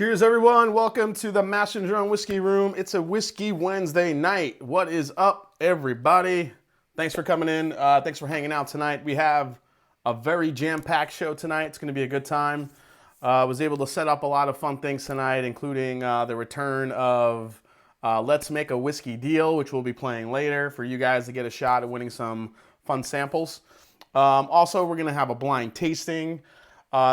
Cheers, everyone. Welcome to the Mashanddrum Whiskey Room. It's a Whiskey Wednesday night. What is up, everybody? Thanks for coming in. Thanks for hanging out tonight. We have a very jam-packed show tonight. It's going to be a good time. Was able to set up a lot of fun things tonight, including the return of Let's Make a Whiskey Deal, which we'll be playing later for you guys to get a shot at winning some fun samples. Also, we're going to have a blind tasting.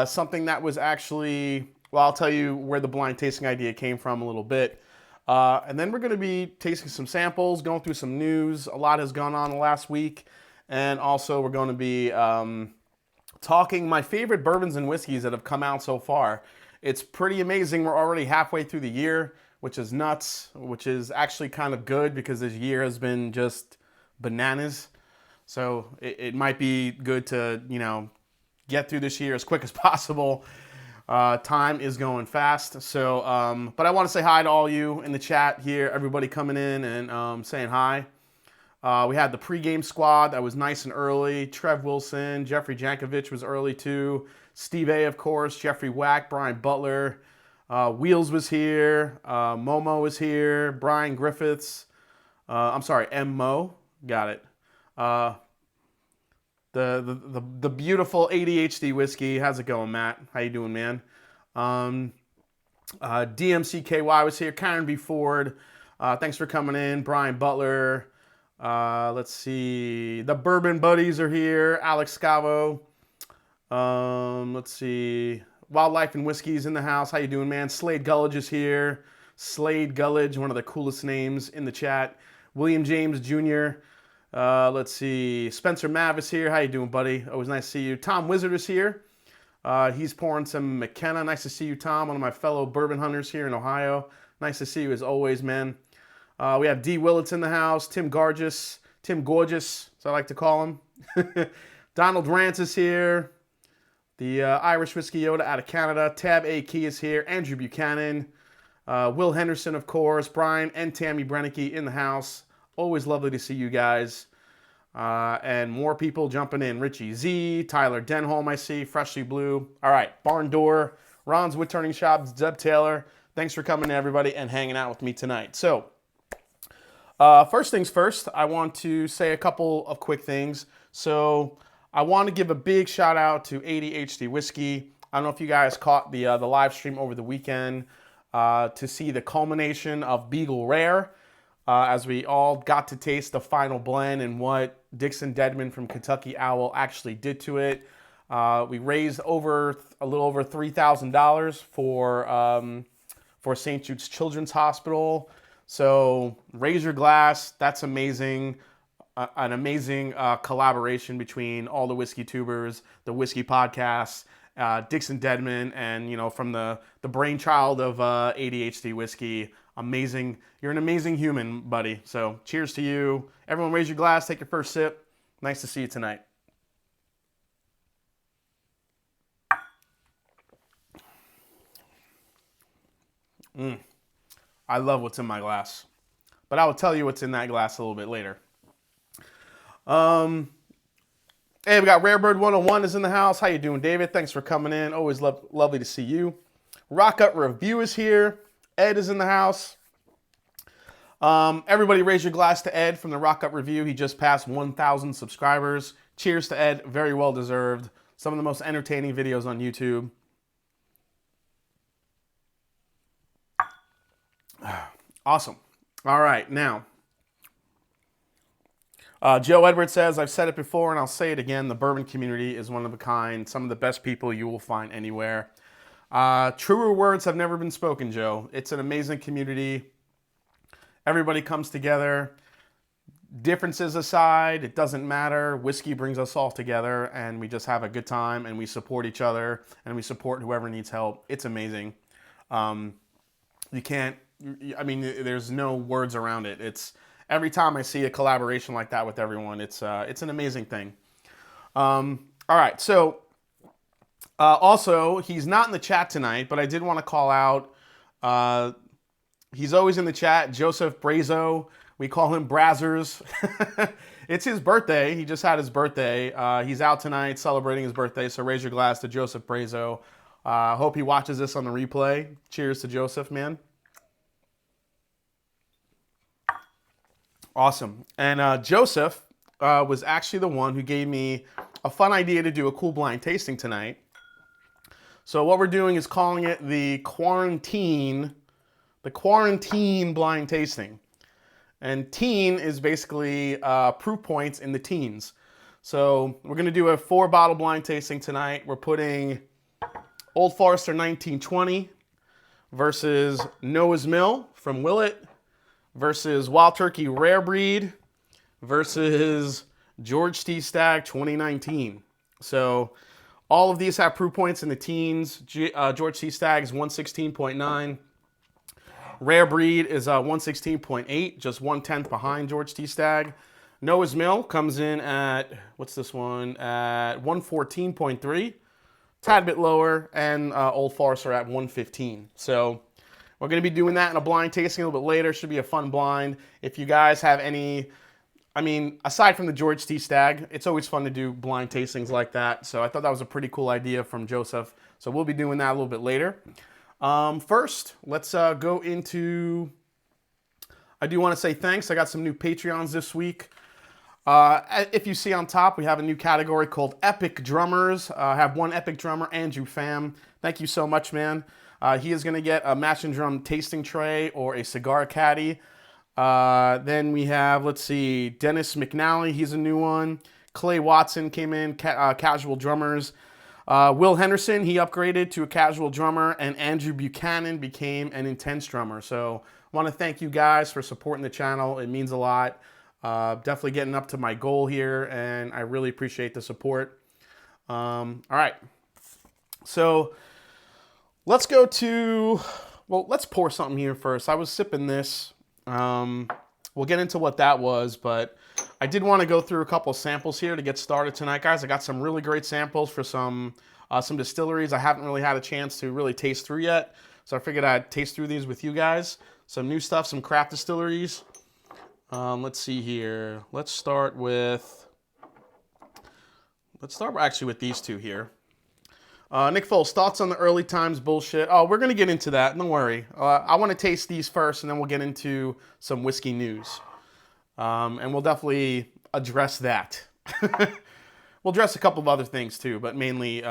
Something that was actually... Well, I'll tell you where the blind tasting idea came from a little bit. And then we're going to be tasting some samples, going through some news. A lot has gone on the last week. And also we're going to be talking my favorite bourbons and whiskeys that have come out so far. It's pretty amazing. We're already halfway through the year, which is nuts, which is actually kind of good because this year has been just bananas. So it might be good to, get through this year as quick as possible. Time is going fast, so but I want to say hi to all you in the chat here, everybody coming in and saying hi. We had the pregame squad that was nice and early. Trev Wilson, Jeffrey Jankovic was early too. Steve A, of course, Jeffrey Wack, Brian Butler, Wheels was here, Momo was here, Brian Griffiths. I'm sorry, M Mo, got it. The beautiful ADHD whiskey. How's it going, Matt? How you doing, man? DMCKY was here. Karen B. Ford. Thanks for coming in. Brian Butler. Let's see. The Bourbon Buddies are here. Alex Scavo. Let's see. Wildlife and Whiskey's in the house. How you doing, man? Slade Gullidge is here. Slade Gullidge, one of the coolest names in the chat. William James Jr., let's see. Spencer Mavis here. How you doing, buddy? Always nice to see you. Tom Wizard is here. He's pouring some McKenna. Nice to see you, Tom. One of my fellow bourbon hunters here in Ohio. Nice to see you as always, man. We have D. Willits in the house. Tim Gorgeous, as I like to call him. Donald Rance is here. The Irish Whiskey Yoda out of Canada. Tab A. Key is here. Andrew Buchanan. Will Henderson, of course. Brian and Tammy Brennicky in the house. Always lovely to see you guys. And more people jumping in. Richie Z, Tyler Denholm, I see. Freshly Blue. All right, Barn Door, Ron's Wood Turning Shop, Zeb Taylor. Thanks for coming, everybody, and hanging out with me tonight. So, first things first, I want to say a couple of quick things. So, I want to give a big shout out to ADHD Whiskey. I don't know if you guys caught the live stream over the weekend to see the culmination of Beagle Rare. As we all got to taste the final blend and what Dixon Dedman from Kentucky Owl actually did to it. We raised a little over $3,000 for St. Jude's Children's Hospital. So raise your glass. That's amazing. An amazing collaboration between all the whiskey tubers, the whiskey podcasts, Dixon Dedman, and from the brainchild of ADHD Whiskey. Amazing. You're an amazing human, buddy. So cheers to you. Everyone raise your glass, take your first sip. Nice to see you tonight. I love what's in my glass. But I will tell you what's in that glass a little bit later. Hey, we got Rarebird 101 is in the house. How you doing, David? Thanks for coming in. Always lovely to see you. Rock Up Review is here. Ed is in the house. Everybody raise your glass to Ed from the Rock Up Review. He just passed 1,000 subscribers. Cheers to Ed. Very well deserved. Some of the most entertaining videos on YouTube. Awesome. All right, now. Joe Edwards says, I've said it before and I'll say it again. The bourbon community is one of a kind. Some of the best people you will find anywhere. Truer words have never been spoken, Joe. It's an amazing community. Everybody comes together. Differences aside, it doesn't matter. Whiskey brings us all together and we just have a good time and we support each other and we support whoever needs help. It's amazing. There's no words around it. It's every time I see a collaboration like that with everyone, it's an amazing thing. All right, so also, he's not in the chat tonight, but I did want to call out, he's always in the chat, Joseph Brazo. We call him Brazzers. It's his birthday. He just had his birthday. He's out tonight celebrating his birthday, so raise your glass to Joseph Brazo. Hope he watches this on the replay. Cheers to Joseph, man. Awesome. And Joseph was actually the one who gave me a fun idea to do a cool blind tasting tonight. So what we're doing is calling it the quarantine blind tasting. And teen is basically proof points in the teens. So we're going to do a 4-bottle blind tasting tonight. We're putting Old Forester 1920 versus Noah's Mill from Willett versus Wild Turkey Rare Breed versus George T. Stagg 2019. So all of these have proof points in the teens. George T. Stagg is 116.9. Rare Breed is 116.8, just 1/10 behind George T. Stagg. Noah's Mill comes in at, what's this one, at 114.3. Tad bit lower, and Old Forester at 115. So we're going to be doing that in a blind tasting a little bit later. Should be a fun blind. If you guys have any, I mean, aside from the George T. Stagg, it's always fun to do blind tastings like that. So I thought that was a pretty cool idea from Joseph. So we'll be doing that a little bit later. First, let's go into, I do want to say thanks. I got some new Patreons this week. If you see on top, we have a new category called Epic Drummers. I have one Epic Drummer, Andrew Pham. Thank you so much, man. He is going to get a Mash and Drum tasting tray or a cigar caddy. Then we have, let's see, Dennis McNally. He's a new one. Clay Watson came in, casual drummers. Will Henderson, he upgraded to a casual drummer. And Andrew Buchanan became an intense drummer. So I want to thank you guys for supporting the channel. It means a lot. Definitely getting up to my goal here, and I really appreciate the support. All right. So let's go to, well, let's pour something here first. I was sipping this. We'll get into what that was, but I did want to go through a couple of samples here to get started tonight, guys. I got some really great samples for some distilleries I haven't really had a chance to really taste through yet. So I figured I'd taste through these with you guys. Some new stuff, some craft distilleries. Let's see here. Let's start actually with these two here. Nick Foles, thoughts on the early times bullshit? Oh, we're going to get into that. Don't worry. I want to taste these first, and then we'll get into some whiskey news. And we'll definitely address that. We'll address a couple of other things too, but mainly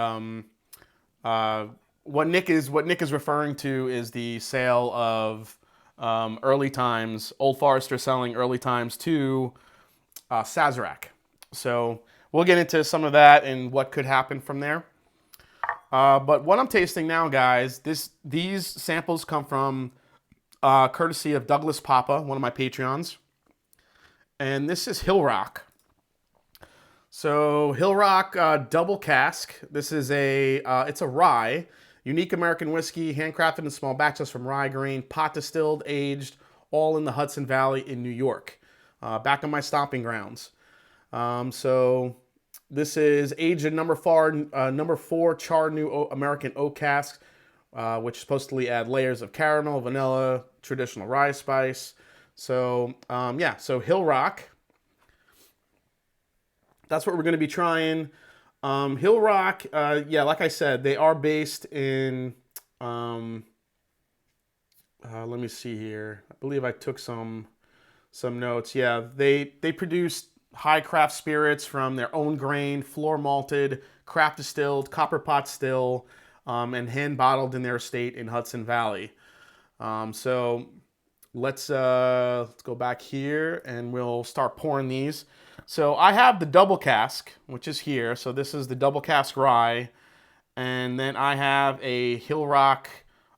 what Nick is referring to is the sale of early times, Old Forester selling early times to Sazerac. So we'll get into some of that and what could happen from there. But what I'm tasting now, guys, these samples come from courtesy of Douglas Papa, one of my Patreons. And this is Hill Rock. So Hill Rock double cask. This is it's a rye. Unique American whiskey, handcrafted in small batches from rye grain, pot distilled, aged, all in the Hudson Valley in New York. Back on my stomping grounds. So this is aged in number 4 charred new American oak casks, which supposedly add layers of caramel, vanilla, traditional rye spice. So yeah, so Hill Rock. That's what we're going to be trying. Hill Rock, yeah, like I said, they are based in, let me see here. I believe I took some notes. Yeah, they produce high craft spirits from their own grain, floor malted, craft distilled, copper pot still, and hand bottled in their estate in Hudson Valley. So let's go back here and we'll start pouring these. So I have the double cask, which is here. So this is the double cask rye. And then I have a Hill Rock.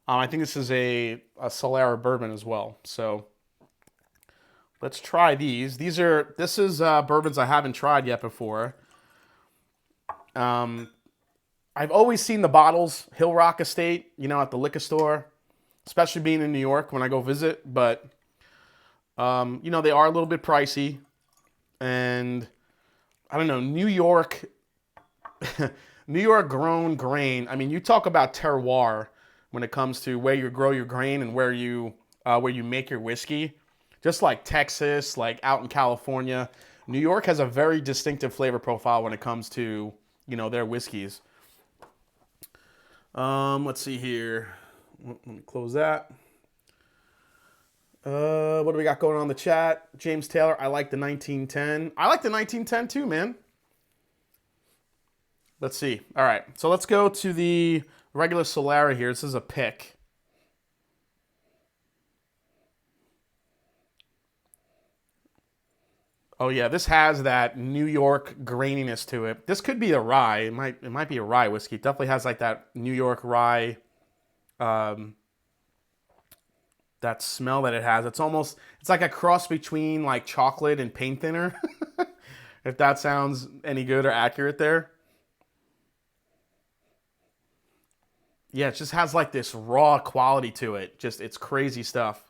I think this is a Solera bourbon as well. So let's try these. This is bourbons I haven't tried yet before. I've always seen the bottles, Hill Rock Estate, at the liquor store, especially being in New York when I go visit. But, they are a little bit pricey. And I don't know, New York grown grain. I mean, you talk about terroir when it comes to where you grow your grain and where you make your whiskey. Just like Texas, like out in California, New York has a very distinctive flavor profile when it comes to, their whiskeys. Let's see here. Let me close that. What do we got going on in the chat? James Taylor, I like the 1910. I like the 1910 too, man. Let's see. All right, so let's go to the regular Solera here. This is a pick. Oh yeah, this has that New York graininess to it. This could be a rye. It might be a rye whiskey. It definitely has like that New York rye, that smell that it has. It's like a cross between like chocolate and paint thinner. If that sounds any good or accurate there. Yeah, it just has like this raw quality to it. Just it's crazy stuff.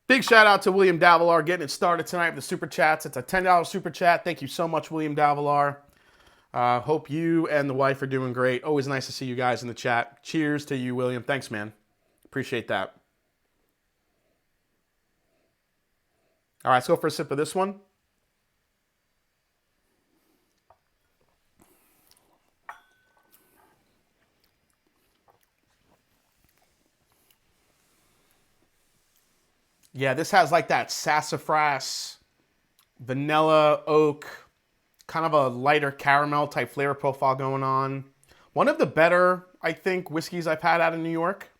Big shout out to William Davalar getting it started tonight with the super chats. It's a $10 super chat. Thank you so much, William Davalar. Hope you and the wife are doing great. Always nice to see you guys in the chat. Cheers to you, William. Thanks, man. Appreciate that. All right, let's go for a sip of this one. Yeah, this has like that sassafras, vanilla, oak, kind of a lighter caramel type flavor profile going on. One of the better, I think, whiskeys I've had out of New York.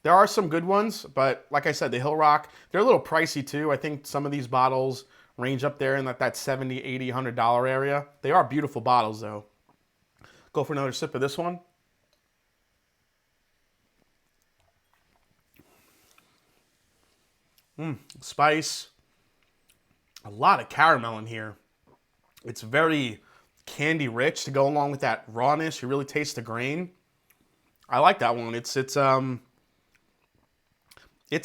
There are some good ones, but like I said, the Hill Rock, they're a little pricey too. I think some of these bottles range up there in that $70, $80, $100 area. They are beautiful bottles though. Go for another sip of this one. Spice. A lot of caramel in here. It's very candy rich to go along with that rawness. You really taste the grain. I like that one. It's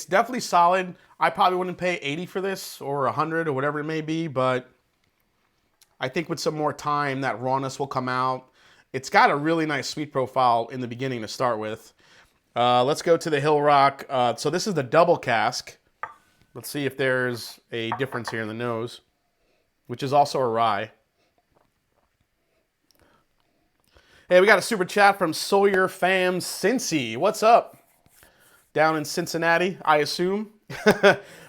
definitely solid. I probably wouldn't pay 80 for this or 100 or whatever it may be, but I think with some more time that rawness will come out. It's got a really nice sweet profile in the beginning to start with. Let's go to the Hill Rock. So this is the double cask. Let's see if there's a difference here in the nose, which is also a rye. Hey, we got a super chat from Sawyer Fam Cincy. What's up? Down in Cincinnati, I assume.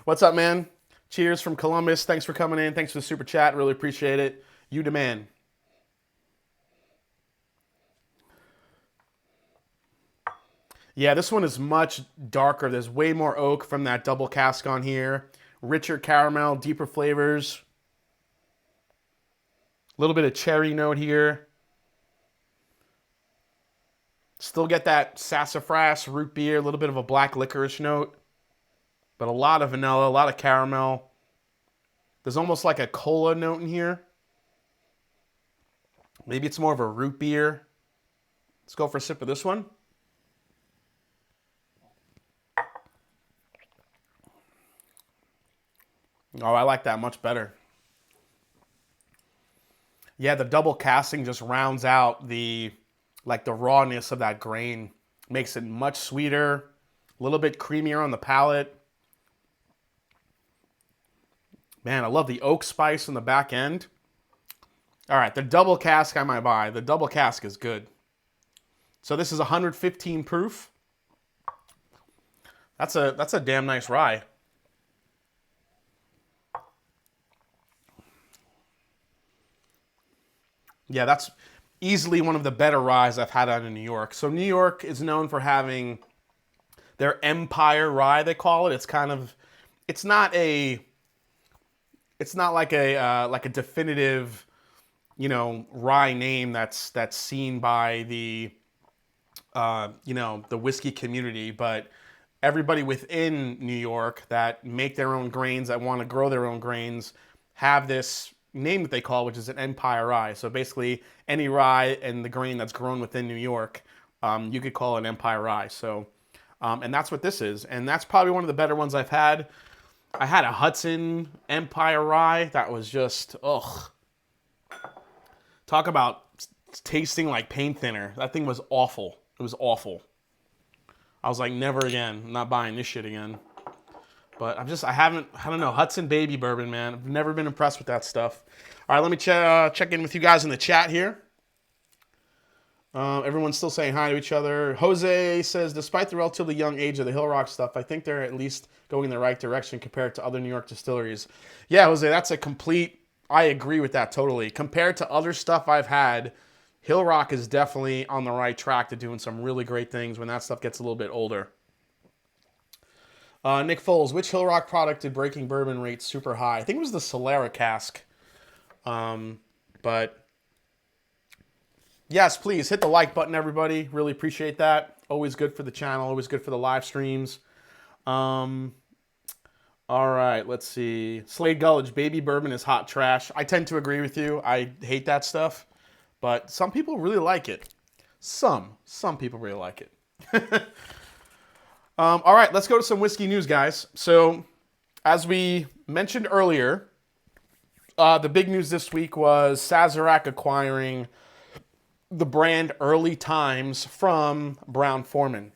What's up, man? Cheers from Columbus. Thanks for coming in. Thanks for the super chat. Really appreciate it. You demand. Yeah, this one is much darker. There's way more oak from that double cask on here. Richer caramel, deeper flavors. A little bit of cherry note here. Still get that sassafras, root beer, a little bit of a black licorice note. But a lot of vanilla, a lot of caramel. There's almost like a cola note in here. Maybe it's more of a root beer. Let's go for a sip of this one. Oh, I like that much better. Yeah, the double casting just rounds out the rawness of that grain. Makes it much sweeter, a little bit creamier on the palate. Man, I love the oak spice on the back end. All right, the double cask I might buy. The double cask is good. So this is 115 proof. That's a damn nice rye. Yeah, that's easily one of the better ryes I've had out of New York. So New York is known for having their Empire rye, they call it. It's kind of, it's not like a definitive, rye name that's seen by the, the whiskey community, but everybody within New York that make their own grains, that want to grow their own grains, have this name that they call, which is an Empire rye. So basically, any rye and the grain that's grown within New York, you could call an Empire rye. So, and that's what this is. And that's probably one of the better ones I've had. I had a Hudson Empire rye that was just, ugh. Talk about tasting like paint thinner. That thing was awful. It was awful. I was like, never again. I'm not buying this shit again. But I don't know, Hudson Baby Bourbon, man. I've never been impressed with that stuff. All right, let me check in with you guys in the chat here. Everyone's still saying hi to each other. Jose says, despite the relatively young age of the Hill Rock stuff, I think they're at least going in the right direction compared to other New York distilleries. Yeah, Jose, that's a complete. I agree with that totally. Compared to other stuff I've had, Hill Rock is definitely on the right track to doing some really great things when that stuff gets a little bit older. Nick Foles, which Hill Rock product did Breaking Bourbon rate super high? I think it was the Solera cask. But yes, please hit the like button, everybody. Really appreciate that. Always good for the channel. Always good for the live streams. All right, let's see. Slade Gulledge, baby bourbon is hot trash. I tend to agree with you. I hate that stuff. But some people really like it. Some people really like it. All right, let's go to some whiskey news, guys. So, as we mentioned earlier, the big news this week was Sazerac acquiring the brand Early Times from Brown-Forman.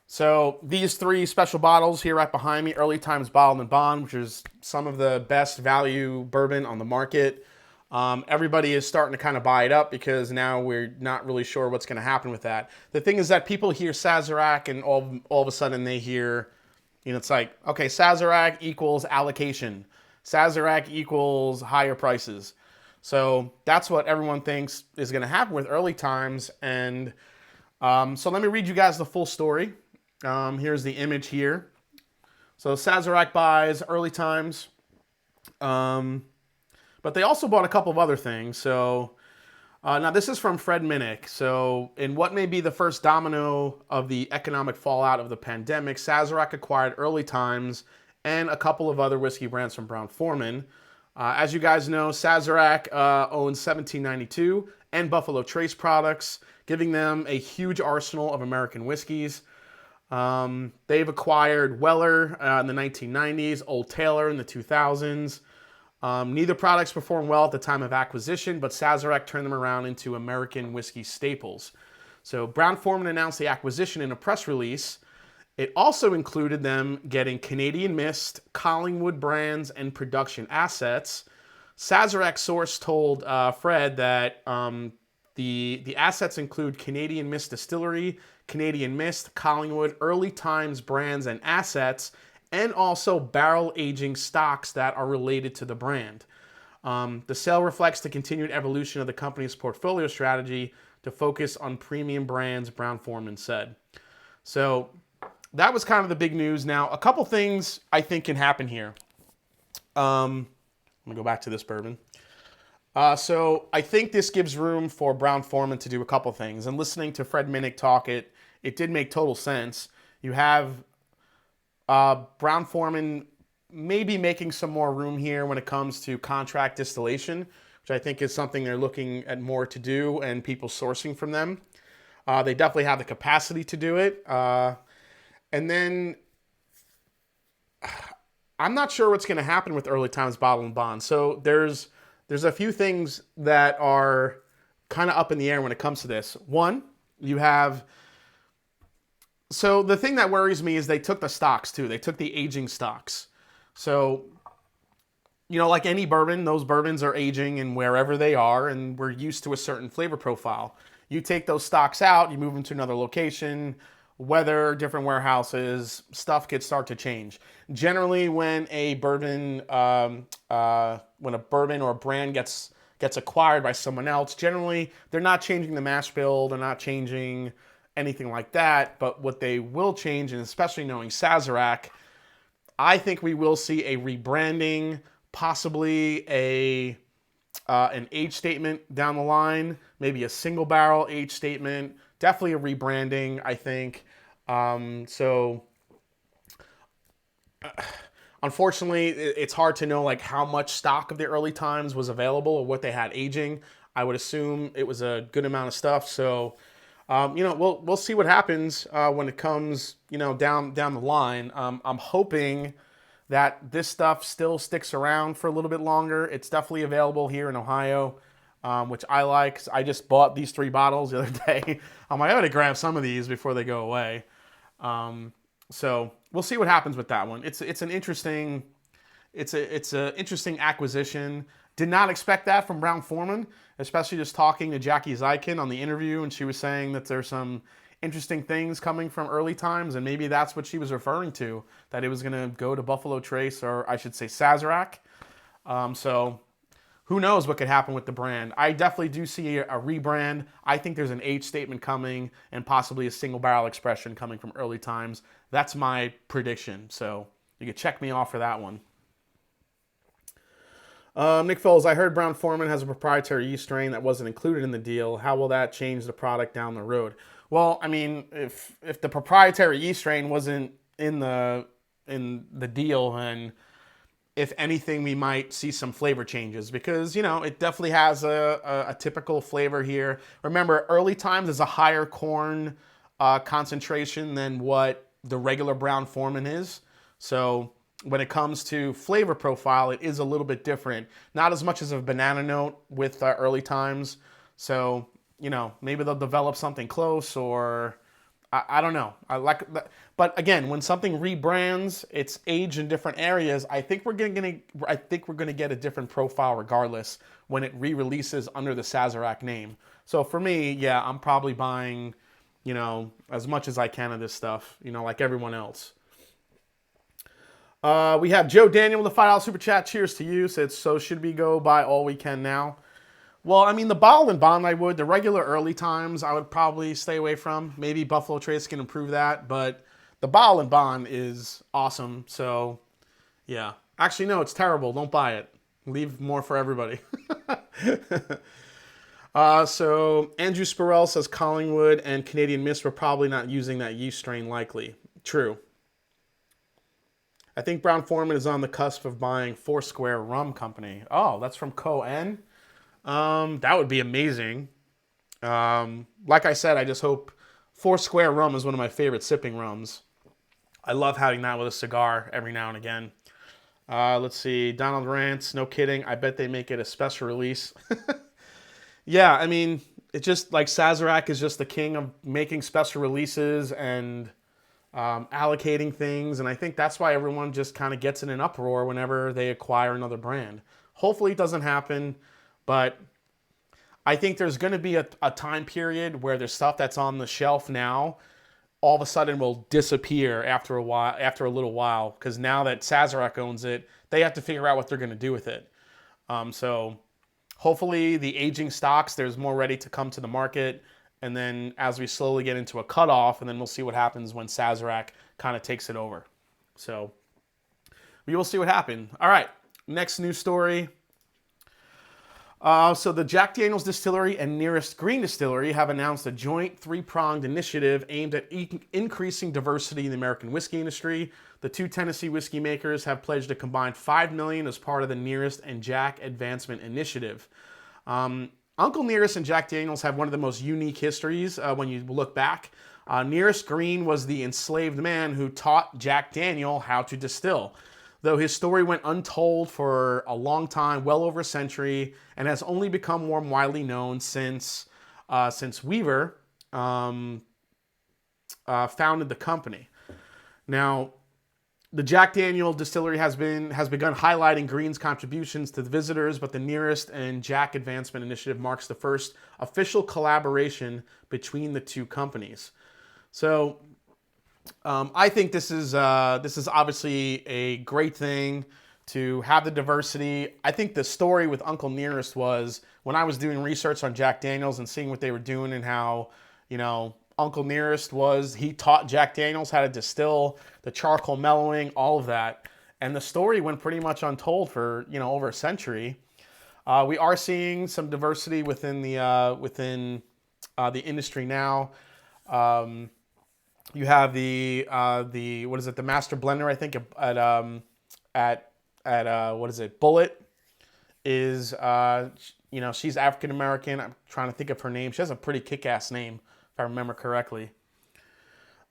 So these three special bottles here right behind me, Early Times Bottled and Bond, which is some of the best value bourbon on the market. Everybody is starting to kind of buy it up because now we're not really sure what's going to happen with that. The thing is that people hear Sazerac and all of a sudden they hear, it's like, okay, Sazerac equals allocation. Sazerac equals higher prices. So that's what everyone thinks is going to happen with Early Times. And so let me read you guys the full story. Here's the image here. So Sazerac buys Early Times. But they also bought a couple of other things. So now this is from Fred Minnick. So in what may be the first domino of the economic fallout of the pandemic, Sazerac acquired Early Times and a couple of other whiskey brands from Brown-Forman. As you guys know, Sazerac owns 1792 and Buffalo Trace products, giving them a huge arsenal of American whiskeys. They've acquired Weller in the 1990s, Old Taylor in the 2000s. Neither products performed well at the time of acquisition, but Sazerac turned them around into American whiskey staples. So Brown-Forman announced the acquisition in a press release. It also included them getting Canadian Mist, Collingwood brands, and production assets. Sazerac source told Fred that the assets include Canadian Mist Distillery, Canadian Mist, Collingwood, Early Times brands and assets, and also barrel aging stocks that are related to the brand. The sale reflects the continued evolution of the company's portfolio strategy to focus on premium brands, Brown-Forman said. So that was kind of the big news. Now, a couple things I think can happen here. I'm going to go back to this bourbon. So I think this gives room for Brown-Forman to do a couple things. And listening to Fred Minnick talk, it did make total sense. You have Brown-Forman maybe making some more room here when it comes to contract distillation, which I think is something they're looking at more to do and people sourcing from them. They definitely have the capacity to do it. And then I'm not sure what's going to happen with Early Times Bottled and Bond. So there's a few things that are kind of up in the air when it comes to this. One, you have... So the thing that worries me is they took the stocks too. They took the aging stocks. So, like any bourbon, those bourbons are aging and wherever they are, and we're used to a certain flavor profile. You take those stocks out, you move them to another location, weather, different warehouses, stuff could start to change. Generally, when a bourbon, or a brand gets acquired by someone else, generally they're not changing the mash bill, they're not changing anything like that. But what they will change, and especially knowing Sazerac, I think we will see a rebranding, possibly an age statement down the line, maybe a single barrel age statement, definitely a rebranding, I think. Unfortunately, it's hard to know how much stock of the Early Times was available or what they had aging. I would assume it was a good amount of stuff. So, we'll see what happens when it comes, down the line. I'm hoping that this stuff still sticks around for a little bit longer. It's definitely available here in Ohio, which I like. 'Cause I just bought these 3 bottles the other day. I'm like, I gotta grab some of these before they go away. So we'll see what happens with that one. It's an interesting acquisition. Did not expect that from Brown-Forman, especially just talking to Jackie Zykin on the interview, and she was saying that there's some interesting things coming from early times, and maybe that's what she was referring to, that it was going to go to Buffalo Trace, or I should say Sazerac. So who knows what could happen with the brand. I definitely do see a rebrand. I think there's an age statement coming and possibly a single barrel expression coming from early times. That's my prediction. So you can check me off for that one. Nick Foles, I heard Brown-Forman has a proprietary yeast strain that wasn't included in the deal. How will that change the product down the road? Well, I mean, if the proprietary yeast strain wasn't in the deal, then if anything, we might see some flavor changes because, you know, it definitely has a typical flavor here. Remember, early times is a higher corn concentration than what the regular Brown-Forman is. So when it comes to flavor profile, it is a little bit different. Not as much as a banana note with early times. So, you know, maybe they'll develop something close, or I don't know. I like that. But again, when something rebrands, it's aged in different areas. I think we're gonna get a different profile regardless when it re-releases under the Sazerac name. So for me, yeah, I'm probably buying, you know, as much as I can of this stuff, you know, like everyone else. We have Joe Daniel with a $5 super chat. Cheers to you. Said, so should we go buy all we can now? Well, I mean, the bottled and bond I would. The regular early times I would probably stay away from. Maybe Buffalo Trace can improve that, but the bottled and bond is awesome. So, yeah. Actually, no, it's terrible. Don't buy it. Leave more for everybody. So Andrew Spirell says Collingwood and Canadian Mist were probably not using that yeast strain likely. True. I think Brown-Forman is on the cusp of buying Foursquare Rum Company. Oh, that's from Co-N? That would be amazing. Like I said, I just hope Foursquare Rum is one of my favorite sipping rums. I love having that with a cigar every now and again. Let's see. Donald Rants, no kidding. I bet they make it a special release. Yeah, I mean, it's just like Sazerac is just the king of making special releases and allocating things. And I think that's why everyone just kind of gets in an uproar whenever they acquire another brand. Hopefully it doesn't happen. But I think there's going to be a time period where there's stuff that's on the shelf now all of a sudden will disappear after a little while, because now that Sazerac owns it, they have to figure out what they're going to do with it. So hopefully the aging stocks, there's more ready to come to the market, and then as we slowly get into a cutoff, and then we'll see what happens when Sazerac kind of takes it over. So we will see what happens. All right, next news story. So the Jack Daniel's Distillery and Nearest Green Distillery have announced a joint three-pronged initiative aimed at increasing diversity in the American whiskey industry. The two Tennessee whiskey makers have pledged a combined $5 million as part of the Nearest and Jack Advancement Initiative. Uncle Nearest and Jack Daniel's have one of the most unique histories when you look back. Nearest Green was the enslaved man who taught Jack Daniel how to distill. Though his story went untold for a long time, well over a century, and has only become more widely known since Weaver founded the company. Now, the Jack Daniel Distillery has begun highlighting Green's contributions to the visitors, but the Nearest and Jack Advancement Initiative marks the first official collaboration between the two companies. So I think this is obviously a great thing to have the diversity. I think the story with Uncle Nearest was when I was doing research on Jack Daniels and seeing what they were doing and how, you know, Uncle Nearest he taught Jack Daniels how to distill, the charcoal mellowing, all of that. And the story went pretty much untold for, you know, over a century. We are seeing some diversity within the industry now. You have the what is it, the master blender, I think, at what is it, Bullet is you know, she's African American. I'm trying to think of her name. She has a pretty kick-ass name, if I remember correctly.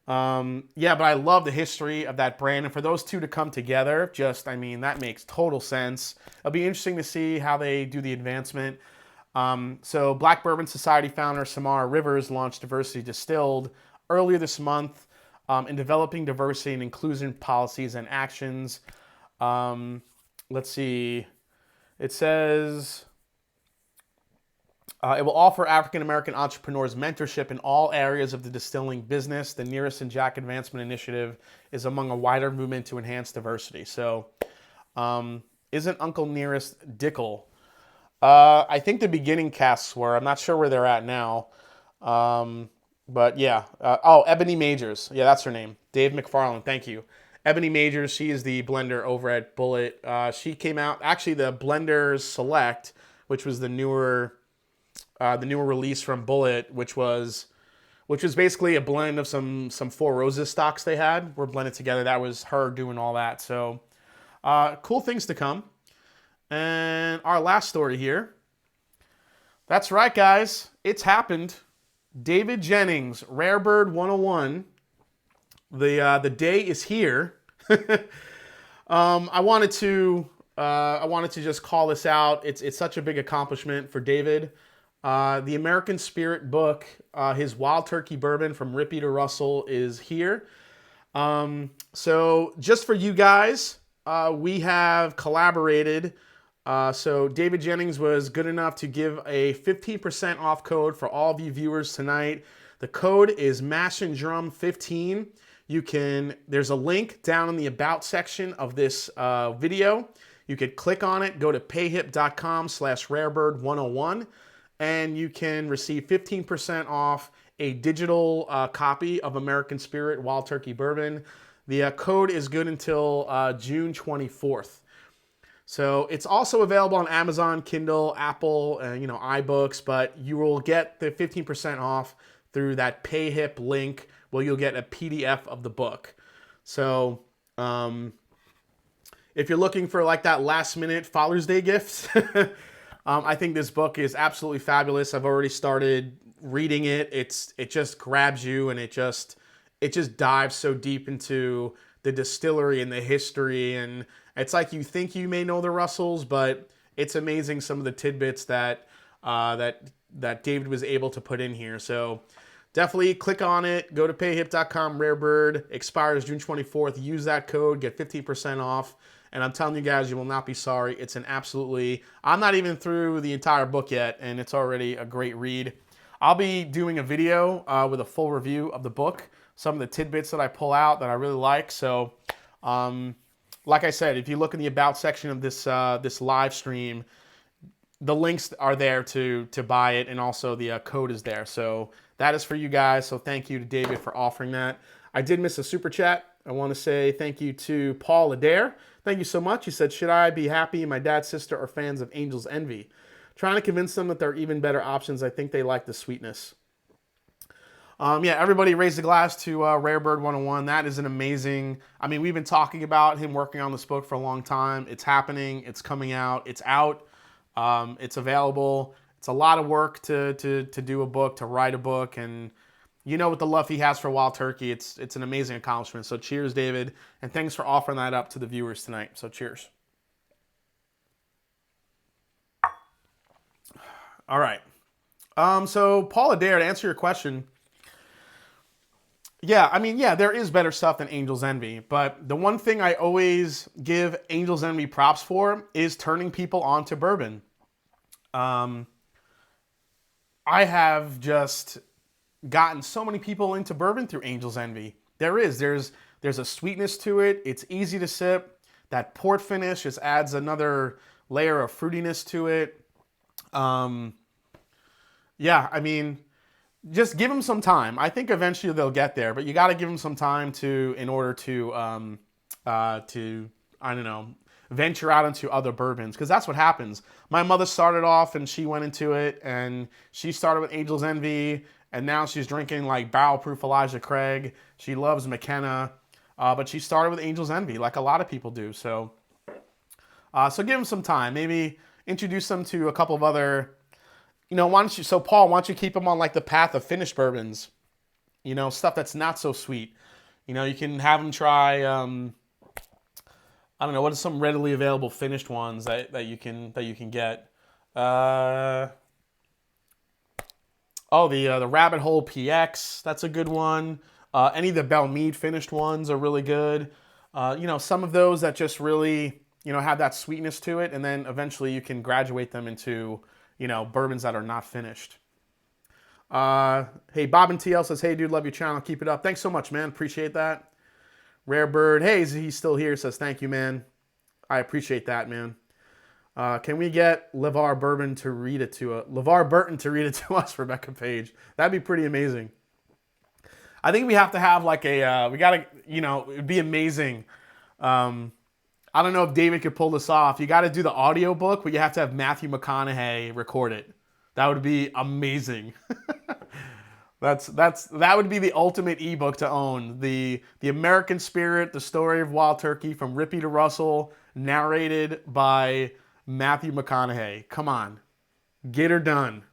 Yeah, but I love the history of that brand, and for those two to come together, I mean, that makes total sense. It'll be interesting to see how they do the advancement. So Black Bourbon Society founder Samara Rivers launched Diversity Distilled earlier this month in developing diversity and inclusion policies and actions. Let's see. It says it will offer African American entrepreneurs mentorship in all areas of the distilling business. The Nearest and Jack Advancement Initiative is among a wider movement to enhance diversity. So, isn't Uncle Nearest Dickel? I think the beginning casts were. I'm not sure where they're at now. But yeah. Ebony Majors. Yeah, that's her name. Dave McFarland. Thank you. Ebony Majors. She is the blender over at Bullet. She came out. Actually, the Blenders Select, which was the newer release from Bullet, which was basically a blend of some Four Roses stocks they had were blended together. That was her doing all that. So cool things to come. And our last story here. That's right, guys. It's happened. David Jennings, Rare Bird 101. The day is here. I wanted to just call this out. It's such a big accomplishment for David. The American Spirit book, his Wild Turkey Bourbon from Rippy to Russell, is here. So just for you guys, we have collaborated. So David Jennings was good enough to give a 15% off code for all of you viewers tonight. The code is mashanddrum15. There's a link down in the About section of this video. You could click on it, go to payhip.com/rarebird101, and you can receive 15% off a digital copy of American Spirit Wild Turkey Bourbon. The code is good until June 24th. So it's also available on Amazon, Kindle, Apple, iBooks, but you will get the 15% off through that PayHip link where you'll get a PDF of the book. So if you're looking for like that last minute Father's Day gift, I think this book is absolutely fabulous. I've already started reading it. It just grabs you, and it just dives so deep into the distillery and the history, and it's like you think you may know the Russells, but it's amazing some of the tidbits that David was able to put in here. So definitely click on it. Go to payhip.com, Rarebird. Expires June 24th. Use that code. Get 15% off. And I'm telling you guys, you will not be sorry. It's an absolutely... I'm not even through the entire book yet, and it's already a great read. I'll be doing a video with a full review of the book, some of the tidbits that I pull out that I really like. So... like I said, if you look in the About section of this live stream, the links are there to buy it, and also the code is there. So that is for you guys. So thank you to David for offering that. I did miss a super chat. I want to say thank you to Paul Adair. Thank you so much. He said, should I be happy? My dad, sister are fans of Angel's Envy. Trying to convince them that there are even better options. I think they like the sweetness. Yeah, everybody raise a glass to Rare Bird 101. That is an amazing... I mean, we've been talking about him working on this book for a long time. It's happening. It's coming out. It's out. It's available. It's a lot of work to do a book, to write a book. And you know, with the love he has for Wild Turkey, it's an amazing accomplishment. So cheers, David. And thanks for offering that up to the viewers tonight. So cheers. All right. So Paul Adair, to answer your question... Yeah, I mean, yeah, there is better stuff than Angel's Envy, but the one thing I always give Angel's Envy props for is turning people on to bourbon. I have just gotten so many people into bourbon through Angel's Envy. There's a sweetness to it. It's easy to sip. That port finish just adds another layer of fruitiness to it. Yeah, I mean... Just give them some time. I think eventually they'll get there, but you got to give them some time in order to I don't know, venture out into other bourbons, because that's what happens. My mother started off and she went into it, and she started with Angel's Envy, and now she's drinking like barrel proof Elijah Craig. She loves McKenna, but she started with Angel's Envy, like a lot of people do. So give them some time. Maybe introduce them to a couple of other. Paul, why don't you keep them on like the path of finished bourbons? Stuff that's not so sweet. You can have them try, I don't know, what are some readily available finished ones that you can get? The Rabbit Hole PX, that's a good one. Any of the Belmead finished ones are really good. Some of those that just really you know, have that sweetness to it, and then eventually you can graduate them into, you know, bourbons that are not finished. Hey, Bob and TL says, hey, dude, love your channel. Keep it up. Thanks so much, man. Appreciate that. Rare Bird, hey, he's still here. Says, thank you, man. I appreciate that, man. Can we get LeVar Burton to read it to us, Rebecca Page? That'd be pretty amazing. I think we have to have like a, we gotta, you know, it'd be amazing. I don't know if David could pull this off. You got to do the audio book, but you have to have Matthew McConaughey record it. That would be amazing. That would be the ultimate ebook to own. The American Spirit, the story of Wild Turkey from Rippy to Russell, narrated by Matthew McConaughey. Come on, get her done.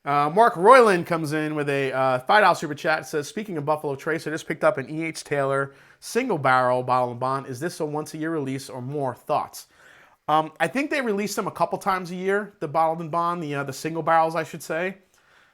Mark Royland comes in with a $5 super chat. It says, speaking of Buffalo Trace, I just picked up an E.H. Taylor single barrel bottle and bond. Is this a once a year release or more? Thoughts? I think they release them a couple times a year, the bottled and bond, the single barrels, I should say.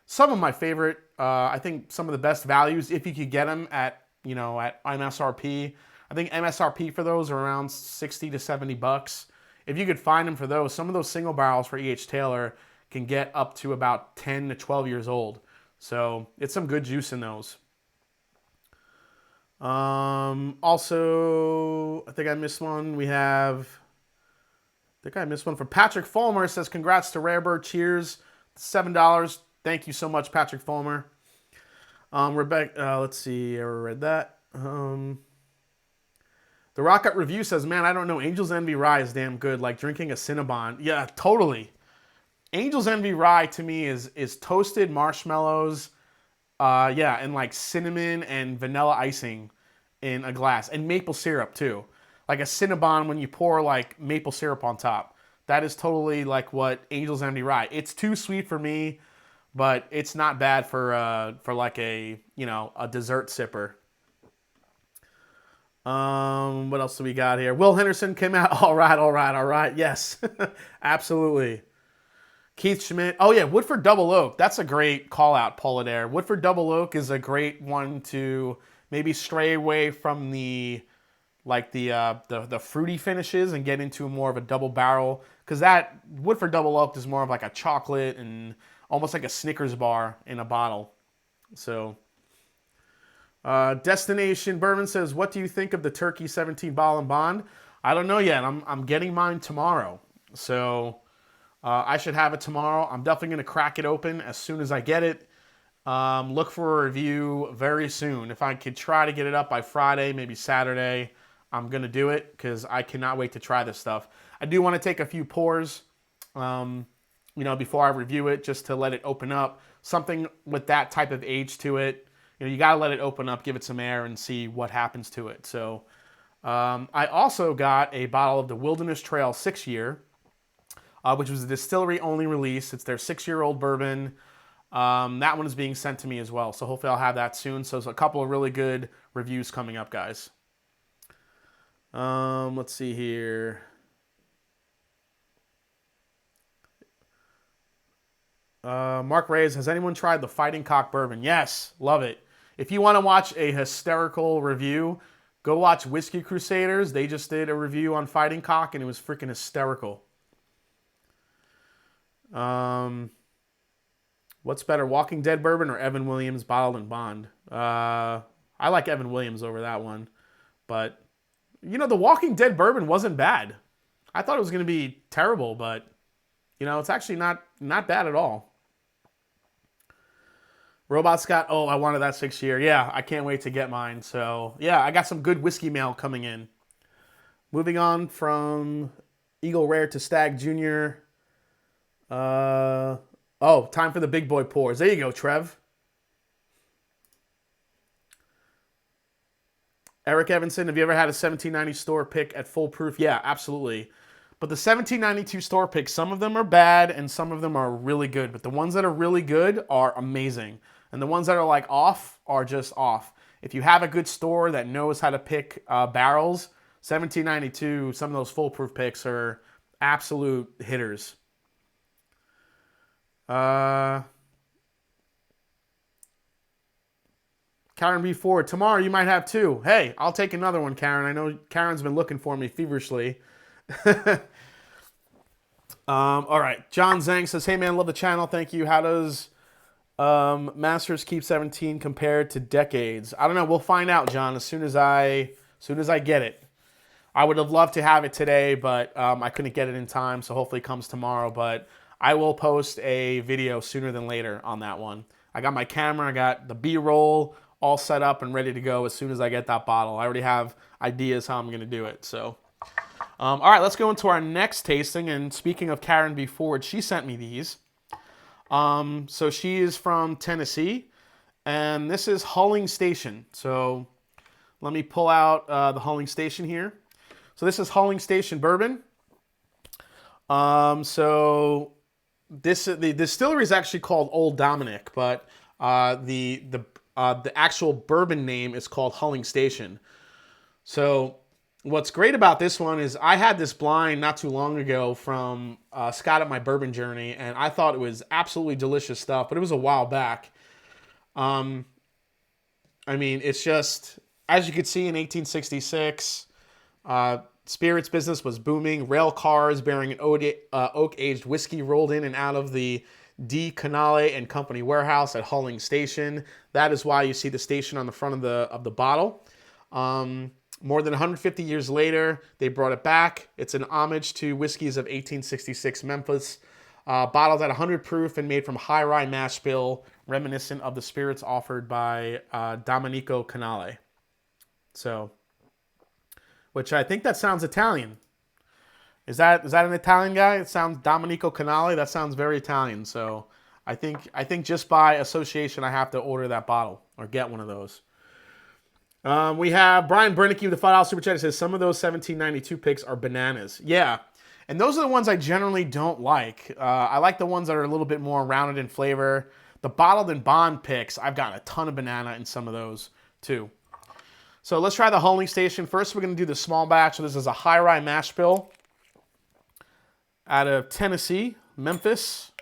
Some of my favorite, I think some of the best values, if you could get them at, you know, at MSRP. I think MSRP for those are around 60 to 70 bucks. If you could find them for those, some of those single barrels for E.H. Taylor can get up to about 10 to 12 years old. So it's some good juice in those. Also, I think I missed one. I think I missed one from Patrick Fulmer. It says, congrats to Rarebird. Cheers. $7. Thank you so much, Patrick Fulmer. Rebecca, let's see. I read that. The Rocket Review says, man, I don't know. Angel's Envy Rye is damn good. Like drinking a Cinnabon. Yeah, totally. Angel's Envy Rye to me is toasted marshmallows, and like cinnamon and vanilla icing in a glass, and maple syrup too. Like a Cinnabon when you pour like maple syrup on top. That is totally like what Angel's Envy Rye. It's too sweet for me, but it's not bad for like a, you know, a dessert sipper. What else do we got here? Will Henderson came out. All right. Yes, absolutely. Keith Schmidt. Oh yeah, Woodford Double Oak. That's a great call out, Polidare. Woodford Double Oak is a great one to maybe stray away from the fruity finishes and get into more of a double barrel, because that Woodford Double Oak is more of like a chocolate and almost like a Snickers bar in a bottle. So Destination Bourbon says, what do you think of the Turkey 17 bottle and bond? I don't know yet. I'm getting mine tomorrow. So I should have it tomorrow. I'm definitely going to crack it open as soon as I get it. Look for a review very soon. If I could try to get it up by Friday, maybe Saturday, I'm going to do it because I cannot wait to try this stuff. I do want to take a few pours, before I review it, just to let it open up. Something with that type of age to it. You got to let it open up, give it some air, and see what happens to it. So I also got a bottle of the Wilderness Trail 6-year. Which was a distillery-only release. It's their 6-year-old bourbon. That one is being sent to me as well, so hopefully I'll have that soon. So there's a couple of really good reviews coming up, guys. Let's see here. Mark Reyes, has anyone tried the Fighting Cock bourbon? Yes, love it. If you want to watch a hysterical review, go watch Whiskey Crusaders. They just did a review on Fighting Cock, and it was freaking hysterical. What's better, Walking Dead bourbon or Evan Williams bottled and bond? I like Evan Williams over that one, but the Walking Dead bourbon wasn't bad. I thought it was going to be terrible, but it's actually not bad at all. Robot Scott, I wanted that 6-year. Yeah, I can't wait to get mine. So yeah, I got some good whiskey mail coming in. Moving on from Eagle Rare to Stag Jr. Time for the big boy pours. There you go, Trev. Eric Evanson, have you ever had a 1790 store pick at full proof? Yeah, absolutely. But the 1792 store pick, some of them are bad and some of them are really good. But the ones that are really good are amazing. And the ones that are like off are just off. If you have a good store that knows how to pick barrels, 1792, some of those full proof picks are absolute hitters. Karen B. Ford, tomorrow you might have 2. Hey, I'll take another one, Karen. I know Karen's been looking for me feverishly. All right. John Zhang says, "Hey man, love the channel. Thank you. How does Masters Keep 17 compared to Decades?" I don't know. We'll find out, John, as soon as I get it. I would have loved to have it today, but I couldn't get it in time, so hopefully it comes tomorrow. But I will post a video sooner than later on that one. I got my camera, I got the B-roll all set up and ready to go as soon as I get that bottle. I already have ideas how I'm going to do it. So, all right, let's go into our next tasting. And speaking of Karen B. Ford, she sent me these. So she is from Tennessee, and this is Hulling Station. So let me pull out the Hulling Station here. So this is Hulling Station bourbon. So the distillery is actually called Old Dominick, but the actual bourbon name is called Hulling Station. So what's great about this one is I had this blind not too long ago from Scott at My Bourbon Journey, and I thought it was absolutely delicious stuff, but it was a while back. I mean, it's just, as you could see in 1866, spirits business was booming. Rail cars bearing an oak-aged whiskey rolled in and out of the D. Canale and Company warehouse at Hulling Station. That is why you see the station on the front of the bottle. More than 150 years later, they brought it back. It's an homage to whiskeys of 1866 Memphis. Bottled at 100 proof and made from high rye mash bill, reminiscent of the spirits offered by Domenico Canale. So, which I think that sounds Italian. Is that an Italian guy? It sounds Domenico Canale. That sounds very Italian. So I think just by association, I have to order that bottle or get one of those. We have Brian Bernicke with the $5 super chat. It says some of those 1792 picks are bananas. Yeah, and those are the ones I generally don't like. I like the ones that are a little bit more rounded in flavor. The bottled and bond picks, I've gotten a ton of banana in some of those too. So let's try the Hulling Station. First, we're going to do the small batch. So this is a high rye mash bill out of Tennessee, Memphis.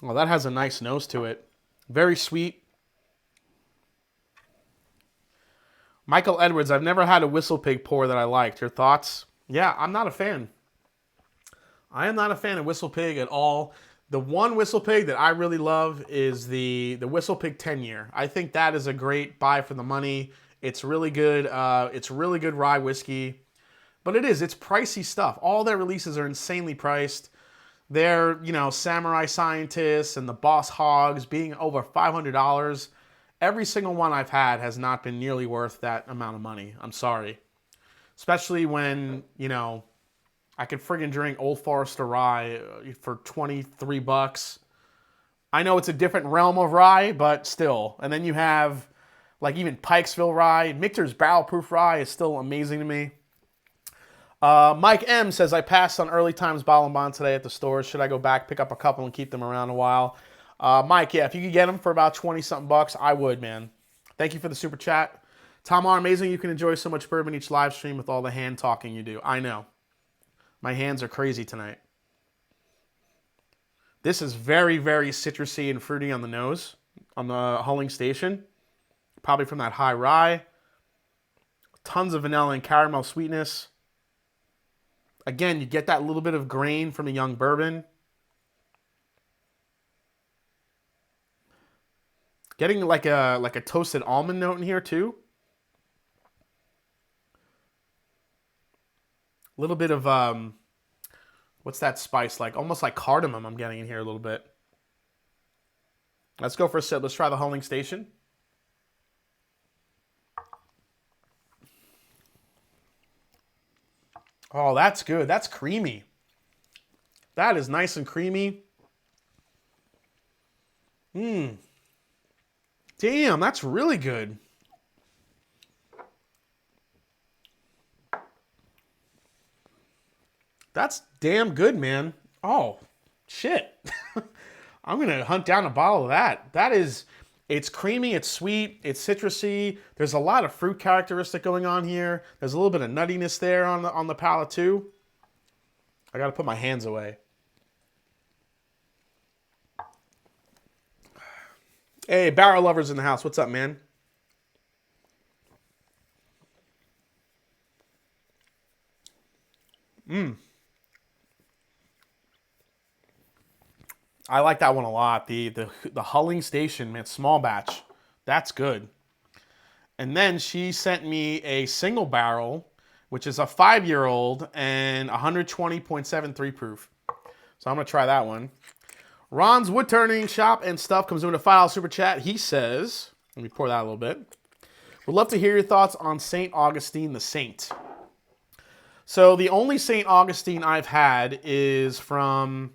Well, that has a nice nose to it. Very sweet. Michael Edwards, I've never had a Whistle Pig pour that I liked. Your thoughts? Yeah, I'm not a fan. I am not a fan of Whistle Pig at all. The one Whistle Pig that I really love is the Whistle Pig 10-year. I think that is a great buy for the money. It's really good. It's really good rye whiskey. But it's pricey stuff. All their releases are insanely priced. They're, Samurai Scientists and the Boss Hogs being over $500. Every single one I've had has not been nearly worth that amount of money. I'm sorry. Especially when, I could friggin' drink Old Forester rye for $23. I know it's a different realm of rye, but still. And then you have, even Pikesville rye. Michter's Barrel Proof rye is still amazing to me. Mike M says, I passed on Early Times Bottle and Bond today at the stores. Should I go back, pick up a couple, and keep them around a while? Mike, yeah, if you could get them for about 20-something bucks, I would, man. Thank you for the super chat. Tom R, amazing you can enjoy so much bourbon each live stream with all the hand talking you do. I know. My hands are crazy tonight. This is very, very citrusy and fruity on the nose, on the Hulling Station. Probably from that high rye. Tons of vanilla and caramel sweetness. Again, you get that little bit of grain from a young bourbon. Getting like a toasted almond note in here too. A little bit of, what's that spice like? Almost like cardamom I'm getting in here a little bit. Let's go for a sip. Let's try the Hulling Station. Oh, that's good. That's creamy. That is nice and creamy. Damn, that's really good. That's damn good, man. Oh, shit. I'm going to hunt down a bottle of that. It's creamy, it's sweet, it's citrusy. There's a lot of fruit characteristic going on here. There's a little bit of nuttiness there on the palate too. I got to put my hands away. Hey, barrel lovers in the house. What's up, man? I like that one a lot. The hulling station, man, small batch. That's good. And then she sent me a single barrel, which is a 5-year-old and 120.73 proof. So I'm gonna try that one. Ron's Wood Turning Shop and Stuff comes in with a $5 super chat. He says, let me pour that a little bit. Would love to hear your thoughts on St. Augustine the Saint. So the only St. Augustine I've had is from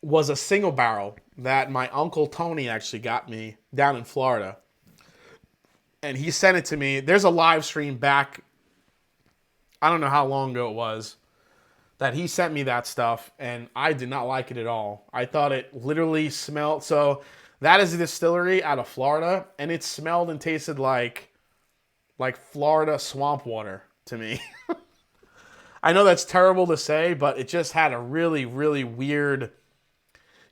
was a single barrel that my uncle Tony actually got me down in Florida. And he sent it to me. There's a live stream back, I don't know how long ago it was, that he sent me that stuff, and I did not like it at all. I thought it literally smelled, so that is a distillery out of Florida, and it smelled and tasted like Florida swamp water to me. I know that's terrible to say, but it just had a really, really weird...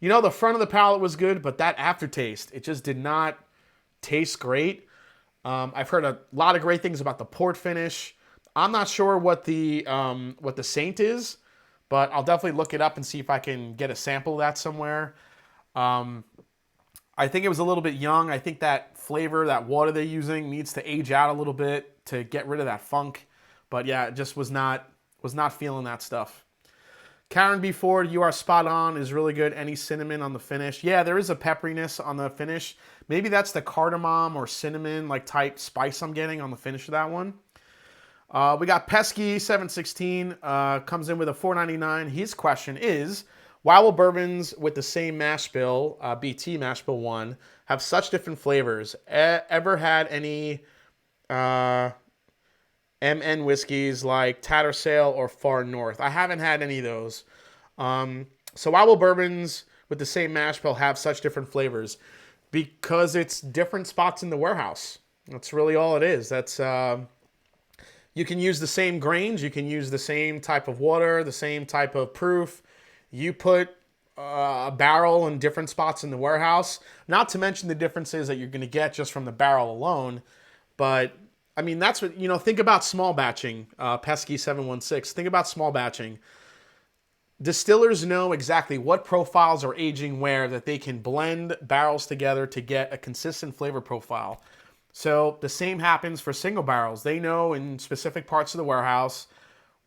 You know, the front of the palate was good, but that aftertaste, it just did not taste great. I've heard a lot of great things about the port finish. I'm not sure what the Saint is, but I'll definitely look it up and see if I can get a sample of that somewhere. I think it was a little bit young. I think that flavor, that water they're using, needs to age out a little bit to get rid of that funk. But yeah, it just was not feeling that stuff. Karen B. Ford, you are spot on, is really good. Any cinnamon on the finish? Yeah, there is a pepperiness on the finish. Maybe that's the cardamom or cinnamon like type spice I'm getting on the finish of that one. We got Pesky 716 comes in with a $4.99. His question is, why will bourbons with the same mash bill, BT mash bill 1, have such different flavors? Ever had any MN whiskeys like Tattersail or Far North? I haven't had any of those. So why will bourbons with the same mash bill have such different flavors? Because it's different spots in the warehouse. That's really all it is. That's you can use the same grains, you can use the same type of water, the same type of proof. You put a barrel in different spots in the warehouse, not to mention the differences that you're going to get just from the barrel alone. But I mean, that's what, think about small batching, Pesky 716. Think about small batching. Distillers know exactly what profiles are aging where, that they can blend barrels together to get a consistent flavor profile. So the same happens for single barrels. They know in specific parts of the warehouse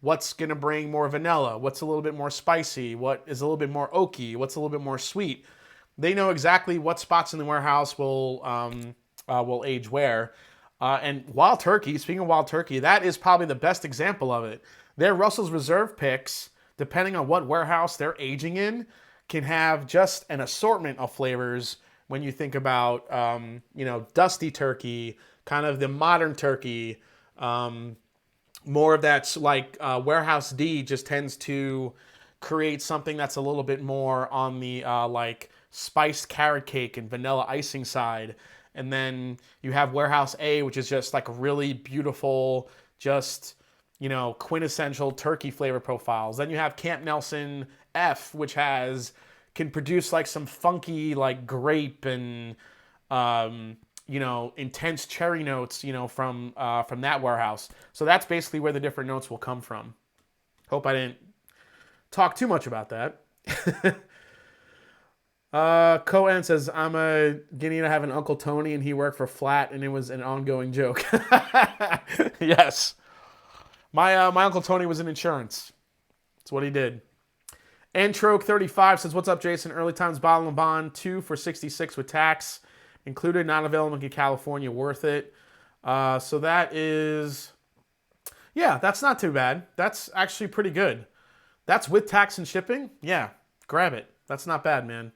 what's going to bring more vanilla, what's a little bit more spicy, what is a little bit more oaky, what's a little bit more sweet. They know exactly what spots in the warehouse will age where. And Wild Turkey, speaking of Wild Turkey, that is probably the best example of it. Their Russell's Reserve picks, depending on what warehouse they're aging in, can have just an assortment of flavors when you think about, dusty turkey, kind of the modern turkey. More of that's like Warehouse D just tends to create something that's a little bit more on the like spiced carrot cake and vanilla icing side. And then you have Warehouse A, which is just like a really beautiful, just, quintessential turkey flavor profiles. Then you have Camp Nelson F, which can produce like some funky like grape and intense cherry notes, from that warehouse. So that's basically where the different notes will come from. Hope I didn't talk too much about that. Cohen says, I'm getting to have an Uncle Tony and he worked for Flat and it was an ongoing joke. Yes. My Uncle Tony was in insurance. That's what he did. Antroke35 says, what's up, Jason? Early Times Bottle and Bond, 2 for $66 with tax included, not available in California, worth it. So that is, yeah, that's not too bad. That's actually pretty good. That's with tax and shipping? Yeah, grab it. That's not bad, man.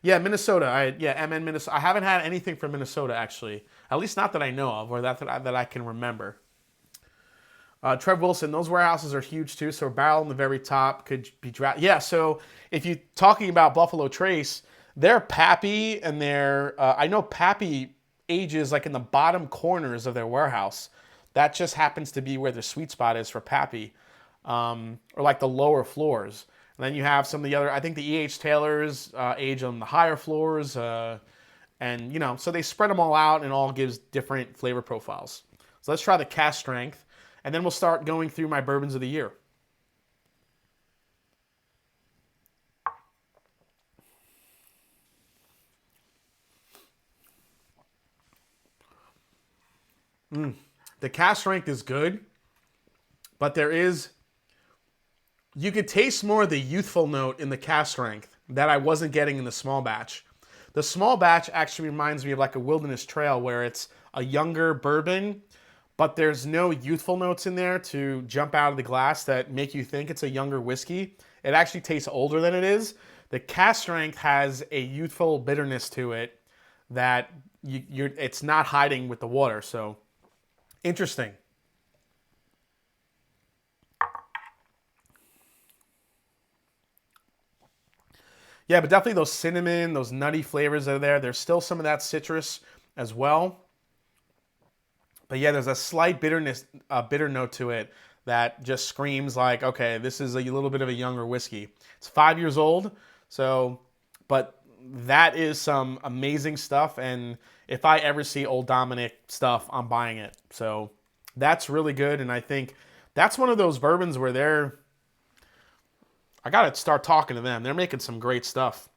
Yeah, Minnesota. MN Minnesota. I haven't had anything from Minnesota, actually. At least not that I know of, or that I can remember. Trev Wilson, those warehouses are huge too, so a barrel in the very top could be drafted. Yeah, so if you're talking about Buffalo Trace, they're Pappy, and I know Pappy ages like in the bottom corners of their warehouse. That just happens to be where the sweet spot is for Pappy, or like the lower floors. And then you have some of the other, I think the E.H. Taylors age on the higher floors. And, you know, so they spread them all out and all gives different flavor profiles. So let's try the cask strength. And then we'll start going through my bourbons of the year. The cask strength is good, but you could taste more of the youthful note in the cask strength that I wasn't getting in the small batch. The small batch actually reminds me of like a Wilderness Trail where it's a younger bourbon, but there's no youthful notes in there to jump out of the glass that make you think it's a younger whiskey. It actually tastes older than it is. The cask strength has a youthful bitterness to it that it's not hiding with the water. So interesting. Yeah, but definitely those cinnamon, those nutty flavors that are there. There's still some of that citrus as well. But yeah, there's a slight bitter note to it that just screams like, okay, this is a little bit of a younger whiskey. It's 5 years old, so, but that is some amazing stuff. And if I ever see Old Dominick stuff, I'm buying it. So that's really good. And I think that's one of those bourbons where I got to start talking to them. They're making some great stuff.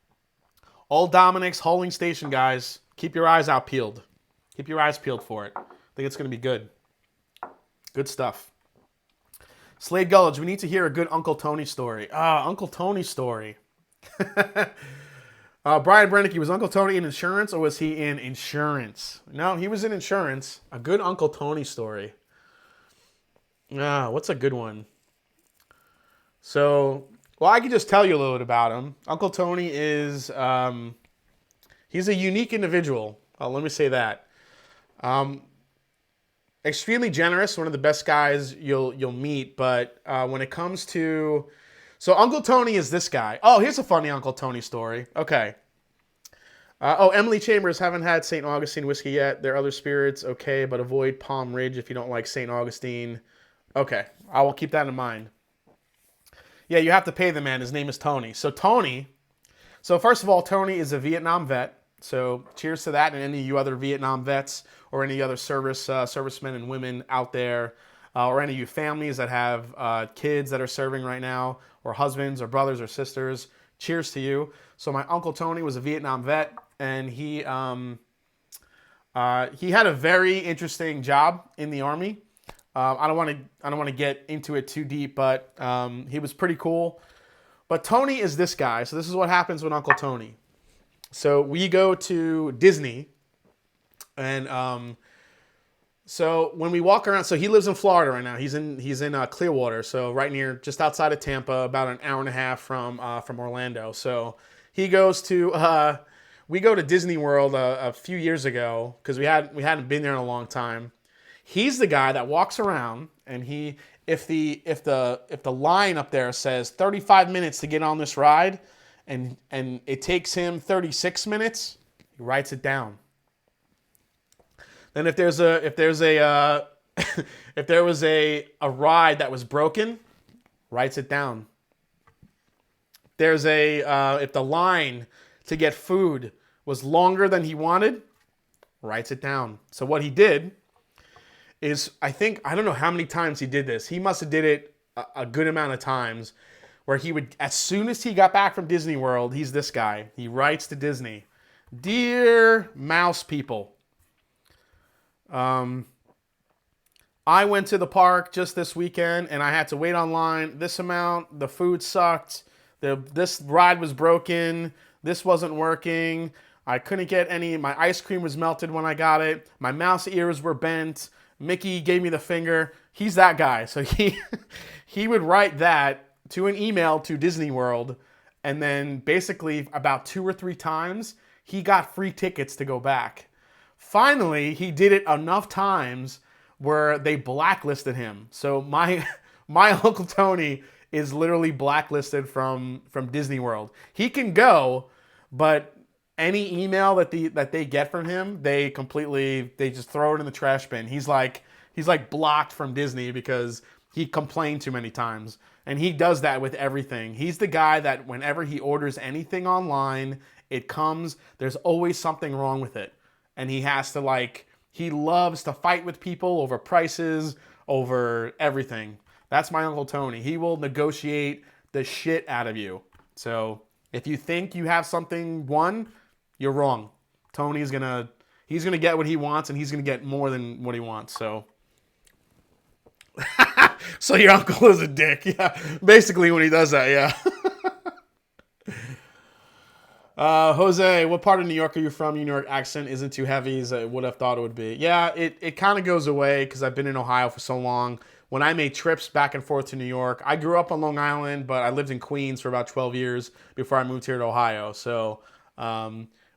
Old Dominick's Holding Station, guys. Keep your eyes out peeled. Keep your eyes peeled for it. I think it's going to be good. Good stuff. Slade Gulledge, we need to hear a good Uncle Tony story. Uncle Tony story. Brian Brennicky, was Uncle Tony in insurance or was he in insurance? No, he was in insurance. A good Uncle Tony story. What's a good one? So, well, I can just tell you a little bit about him. Uncle Tony is, he's a unique individual. Let me say that. Extremely generous, one of the best guys you'll meet. But when it comes to, so Uncle Tony is this guy. Oh, here's a funny Uncle Tony story. Okay. Emily Chambers, haven't had St. Augustine whiskey yet. There are other spirits, okay, but avoid Palm Ridge if you don't like St. Augustine. Okay, I will keep that in mind. Yeah, you have to pay the man. His name is Tony. So first of all, Tony is a Vietnam vet. So cheers to that and any of you other Vietnam vets or any other servicemen and women out there, or any of you families that have kids that are serving right now, or husbands or brothers or sisters. Cheers to you. So my Uncle Tony was a Vietnam vet, and he had a very interesting job in the Army. I don't want to get into it too deep, but he was pretty cool. But Tony is this guy. So this is what happens with Uncle Tony. So we go to Disney, and so when we walk around, so he lives in Florida right now. He's in Clearwater, so right near, just outside of Tampa, about an hour and a half from Orlando. So he goes to we go to Disney World a few years ago because we hadn't been there in a long time. He's the guy that walks around, and if the line up there says 35 minutes to get on this ride, and it takes him 36 minutes, he writes it down. Then if there was a ride that was broken, writes it down. If the line to get food was longer than he wanted, writes it down. So what he did is, I don't know how many times he did this. He must have did it a good amount of times, where he would, as soon as he got back from Disney World, he's this guy. He writes to Disney, "Dear mouse people, I went to the park just this weekend and I had to wait online this amount. The food sucked. This ride was broken. This wasn't working. I couldn't get any. My ice cream was melted when I got it. My mouse ears were bent. Mickey gave me the finger." He's that guy. So he would write that to an email to Disney World, and then basically about 2 or 3 times, he got free tickets to go back. Finally, he did it enough times where they blacklisted him. So my Uncle Tony is literally blacklisted from Disney World. He can go, but any email that they get from him, they just throw it in the trash bin. He's like blocked from Disney because he complained too many times. And he does that with everything. He's the guy that whenever he orders anything online, it comes, there's always something wrong with it. And he has to like, he loves to fight with people over prices, over everything. That's my Uncle Tony. He will negotiate the shit out of you. So if you think you have something won, you're wrong. Tony's gonna, he's gonna get what he wants, and he's gonna get more than what he wants. So, so your uncle is a dick. Yeah, basically when he does that, yeah. Jose, what part of New York are you from? Your New York accent isn't too heavy as I would have thought it would be. Yeah, it kind of goes away because I've been in Ohio for so long. When I made trips back and forth to New York, I grew up on Long Island, but I lived in Queens for about 12 years before I moved here to Ohio. So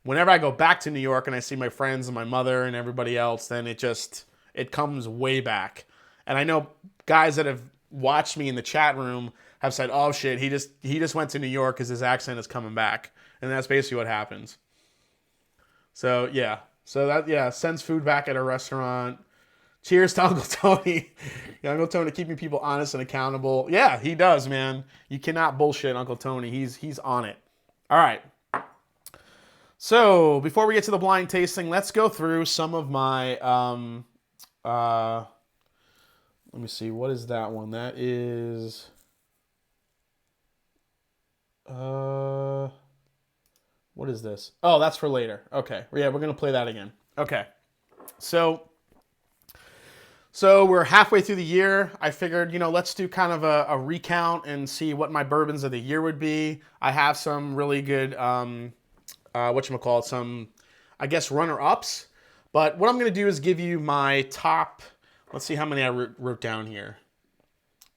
whenever I go back to New York and I see my friends and my mother and everybody else, then it comes way back. And I know guys that have watched me in the chat room have said, "Oh shit, he just went to New York because his accent is coming back," and that's basically what happens. So yeah, sends food back at a restaurant. Cheers to Uncle Tony. Yeah, Uncle Tony keeping people honest and accountable. Yeah, he does, man. You cannot bullshit Uncle Tony. He's on it. All right. So before we get to the blind tasting, let's go through some of my. Let me see. What is that one? That is. What is this? Oh, that's for later. Okay. Yeah, we're gonna play that again. Okay. So we're halfway through the year. I figured, let's do kind of a recount and see what my bourbons of the year would be. I have some really good, some, I guess, runner-ups. But what I'm going to do is give you my top, let's see how many I wrote down here.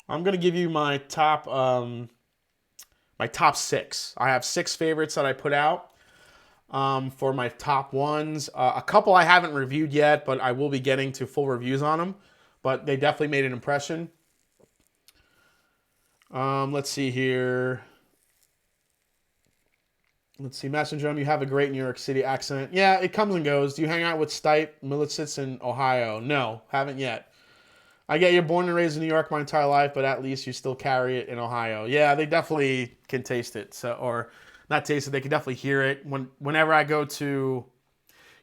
I'm going to give you my top six. I have 6 favorites that I put out for my top ones. A couple I haven't reviewed yet, but I will be getting to full reviews on them. But they definitely made an impression. Let's see here. Let's see, Master Drum, you have a great New York City accent. Yeah, it comes and goes. Do you hang out with Stipe militants in Ohio? No, haven't yet. I get you're born and raised in New York my entire life, but at least you still carry it in Ohio. Yeah, they definitely can taste it. So, or not taste it, they can definitely hear it. Whenever I go to...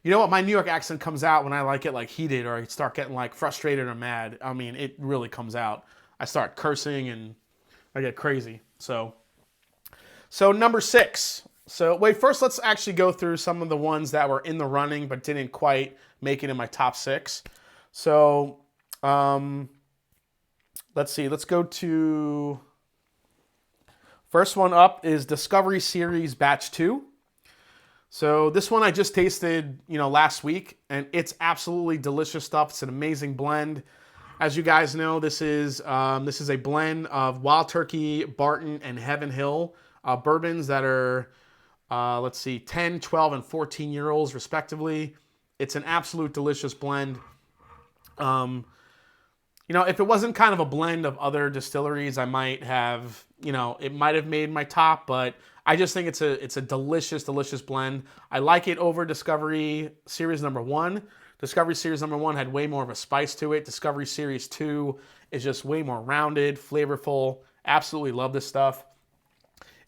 You know what? My New York accent comes out when I like it like heated, or I start getting like frustrated or mad. I mean, it really comes out. I start cursing and I get crazy. So number 6. So wait, first let's actually go through some of the ones that were in the running but didn't quite make it in my top 6. So let's see. Let's go to... First one up is Discovery Series Batch 2. So this one I just tasted, last week, and it's absolutely delicious stuff. It's an amazing blend. As you guys know, this is a blend of Wild Turkey, Barton, and Heaven Hill bourbons that are, 10, 12, and 14-year-olds respectively. It's an absolute delicious blend. If it wasn't kind of a blend of other distilleries, I might have, it might have made my top, but I just think it's a delicious, delicious blend. I like it over Discovery Series number 1. Discovery Series number 1 had way more of a spice to it. Discovery Series 2 is just way more rounded, flavorful. Absolutely love this stuff.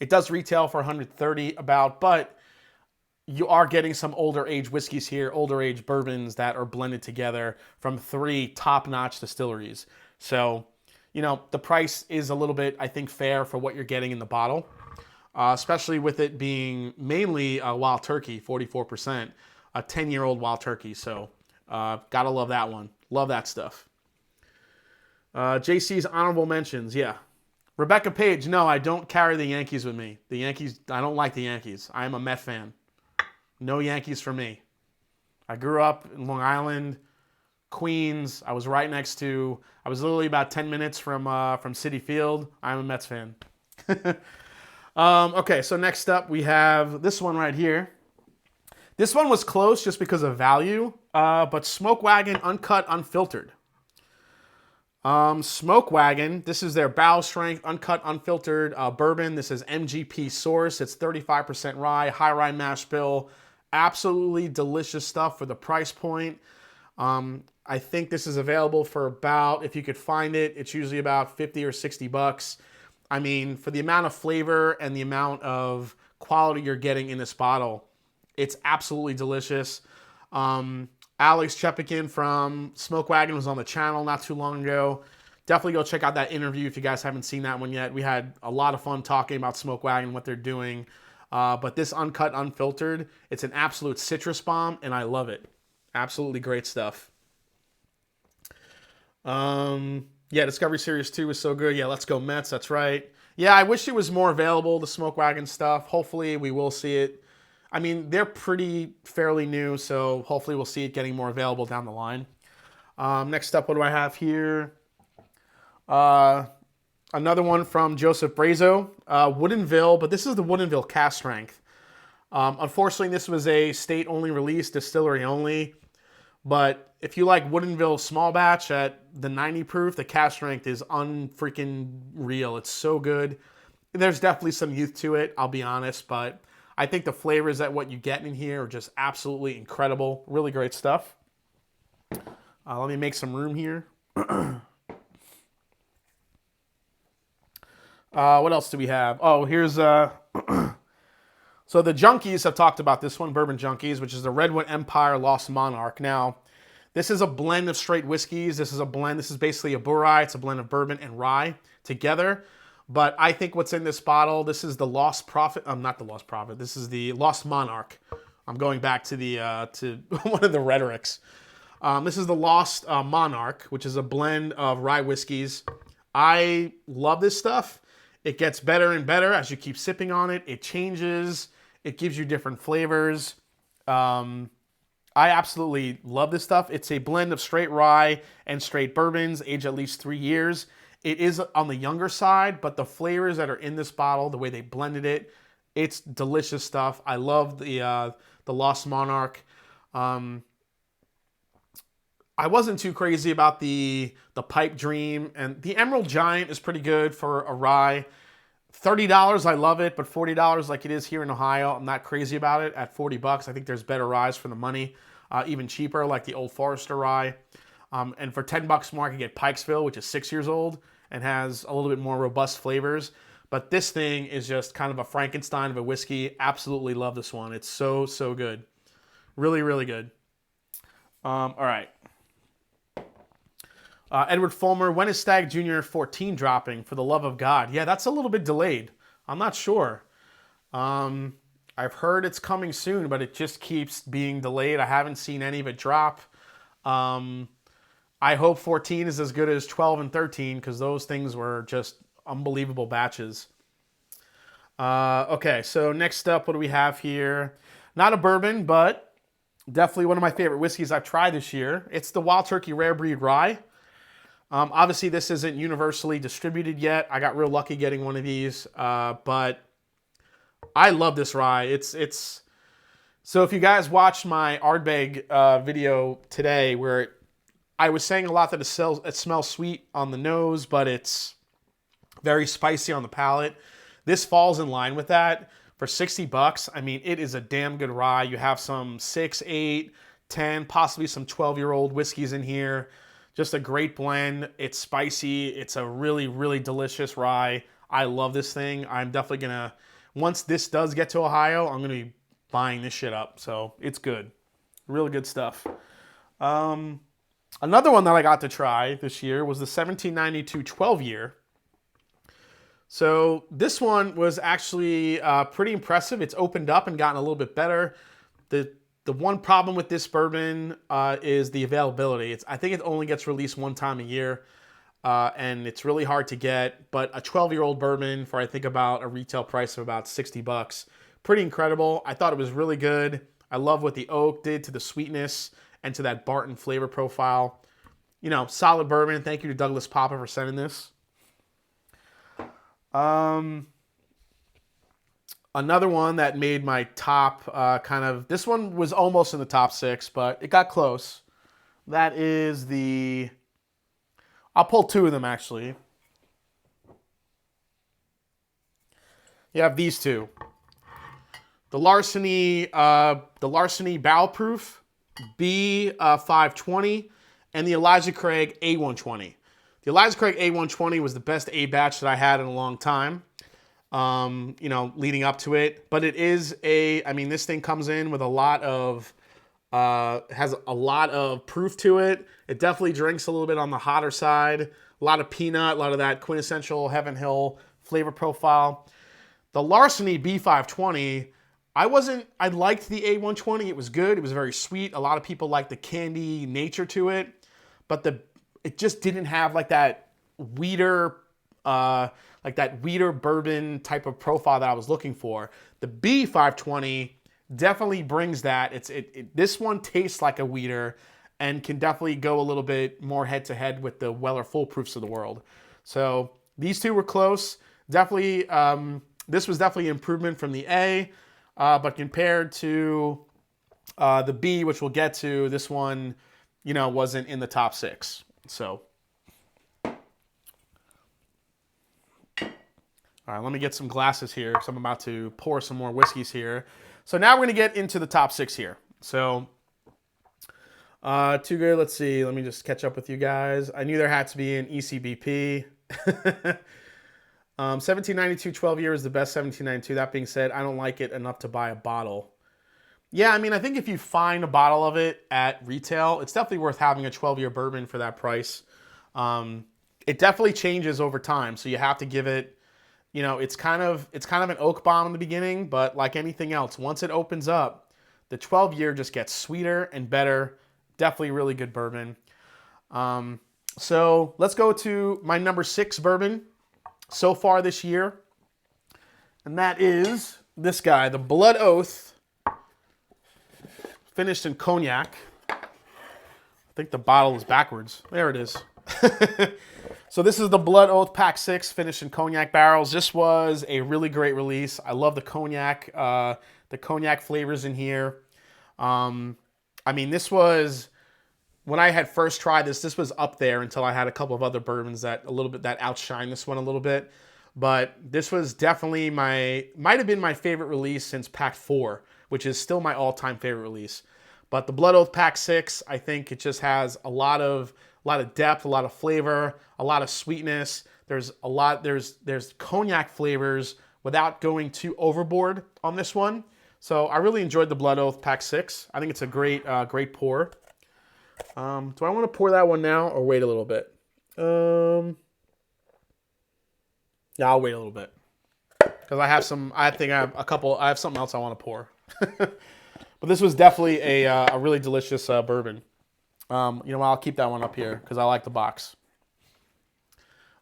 It does retail for $130 about, but you are getting some older age whiskeys here, older age bourbons that are blended together from 3 top-notch distilleries. So, the price is a little bit, I think, fair for what you're getting in the bottle. Especially with it being mainly a Wild Turkey, 44%, a 10-year-old Wild Turkey. So, gotta love that one. Love that stuff. JC's honorable mentions, yeah. Rebecca Page, no, I don't carry the Yankees with me. The Yankees, I don't like the Yankees. I am a Met fan. No Yankees for me. I grew up in Long Island, Queens. I was literally about 10 minutes from Citi Field. I'm a Mets fan. Okay, so next up we have this one right here. This one was close just because of value, but Smoke Wagon Uncut Unfiltered. Smoke Wagon, this is their barrel strength, uncut, unfiltered bourbon. This is MGP source. It's 35% rye, high rye mash bill. Absolutely delicious stuff for the price point. I think this is available for about, if you could find it, it's usually about 50 or 60 bucks. I mean, for the amount of flavor and the amount of quality you're getting in this bottle, it's absolutely delicious. Alex Chepikin from Smoke Wagon was on the channel not too long ago. Definitely go check out that interview if you guys haven't seen that one yet. We had a lot of fun talking about Smoke Wagon, what they're doing. But this uncut, unfiltered, it's an absolute citrus bomb, and I love it. Absolutely great stuff. Yeah, Discovery Series 2 was so good. Yeah, let's go Mets, that's right. Yeah, I wish it was more available, the Smoke Wagon stuff. Hopefully we will see it. I mean, they're fairly new, so hopefully we'll see it getting more available down the line. Next up, what do I have here? Another one from Joseph Brazo, Woodinville, but this is the Woodinville cast strength. Unfortunately, this was a state-only release, distillery only. But if you like Woodinville small batch at the 90 proof, the cast strength is unfreaking real. It's so good. There's definitely some youth to it, I'll be honest, but I think the flavors that what you get in here are just absolutely incredible. Really great stuff. Let me make some room here. What else do we have? Oh, here's so the Junkies have talked about this one, Bourbon Junkies, which is the Redwood Empire Lost Monarch. Now, this is a blend of straight whiskeys. This is a blend. This is basically a Bourye. It's a blend of bourbon and rye together. But I think what's in this bottle, this is the Lost Prophet. Not the Lost Prophet. This is the Lost Monarch. I'm going back to the to one of the rhetorics. This is the Lost Monarch, which is a blend of rye whiskeys. I love this stuff. It gets better and better as you keep sipping on it. It changes. It gives you different flavors. I absolutely love this stuff. It's a blend of straight rye and straight bourbons, aged at least 3 years. It is on the younger side, but the flavors that are in this bottle, the way they blended it, it's delicious stuff. I love the Lost Monarch. I wasn't too crazy about the Pipe Dream, and the Emerald Giant is pretty good for a rye. $30, I love it, but $40 like it is here in Ohio, I'm not crazy about it. At 40 bucks, I think there's better ryes for the money, even cheaper, like the Old Forester rye. And for 10 bucks more, I can get Pikesville, which is 6 years old and has a little bit more robust flavors. But this thing is just kind of a Frankenstein of a whiskey. Absolutely love this one. It's so, so good. Really, really good. All right. Edward Fulmer, when is Stag Junior 14 dropping? For the love of God. Yeah, that's a little bit delayed. I'm not sure. I've heard it's coming soon, but it just keeps being delayed. I haven't seen any of it drop. I hope 14 is as good as 12 and 13 because those things were just unbelievable batches. Okay, so next up, what do we have here? Not a bourbon, but definitely one of my favorite whiskeys I've tried this year. It's the Wild Turkey Rare Breed Rye. Obviously, this isn't universally distributed yet. I got real lucky getting one of these, but I love this rye. It's so if you guys watched my Ardbeg video today, where I was saying a lot that it smells sweet on the nose, but it's very spicy on the palate. This falls in line with that. For 60 bucks, I mean, it is a damn good rye. You have some 6, 8, 10, possibly some 12-year-old whiskeys in here. Just a great blend. It's spicy. It's a really, really delicious rye. I love this thing. I'm definitely going to, once this does get to Ohio, I'm going to be buying this shit up. So it's good. Really good stuff. Another one that I got to try this year was the 1792 12-year. So this one was actually pretty impressive. It's opened up and gotten a little bit better. The one problem with this bourbon is the availability. I think it only gets released one time a year, and it's really hard to get. But a 12-year-old bourbon for I think about a retail price of about 60 bucks, pretty incredible. I thought it was really good. I love what the oak did to the sweetness and to that Barton flavor profile. You know, solid bourbon. Thank you to Douglas Papa for sending this. Another one that made my top this one was almost in the top 6, but it got close. That is I'll pull 2 of them actually. You have these two. The Larceny Barrel Proof B520 and the Elijah Craig A120. The Elijah Craig A120 was the best A batch that I had in a long time, leading up to it. But it is this thing comes in with a lot of, has a lot of proof to it. It definitely drinks a little bit on the hotter side. A lot of peanut, a lot of that quintessential Heaven Hill flavor profile. The Larceny B520, I liked the A120. It was good. It was very sweet. A lot of people like the candy nature to it, but it just didn't have like that weeder bourbon type of profile that I was looking for. The B520 definitely brings that. This one tastes like a weeder and can definitely go a little bit more head to head with the Weller Full Proofs of the world. So these two were close. Definitely, this was definitely an improvement from the A, but compared to the B, which we'll get to, this one, wasn't in the top 6. So, all right, let me get some glasses here because I'm about to pour some more whiskeys here. So now we're going to get into the top 6 here. So, too good. Let's see. Let me just catch up with you guys. I knew there had to be an ECBP. 1792 12 year is the best 1792. That being said, I don't like it enough to buy a bottle. Yeah, I think if you find a bottle of it at retail, it's definitely worth having a 12-year bourbon for that price. It definitely changes over time, so you have to give it, it's kind of an oak bomb in the beginning, but like anything else, once it opens up, the 12-year just gets sweeter and better. Definitely really good bourbon. So let's go to my number 6 bourbon so far this year, and that is this guy, the Blood Oath, finished in cognac. I think the bottle is backwards. There it is. So this is the Blood Oath Pack 6, finished in cognac barrels. This was a really great release. I love the cognac flavors in here. This was, when I had first tried this was up there until I had a couple of other bourbons that outshine this one a little bit. But this was definitely might have been my favorite release since Pack 4, which is still my all-time favorite release. But the Blood Oath Pack 6, I think it just has a lot of depth, a lot of flavor, a lot of sweetness. There's cognac flavors without going too overboard on this one. So I really enjoyed the Blood Oath Pack 6. I think it's a great pour. Do I want to pour that one now or wait a little bit? Yeah, I'll wait a little bit. Because I have something else I want to pour. But this was definitely a really delicious bourbon. I'll keep that one up here because I like the box.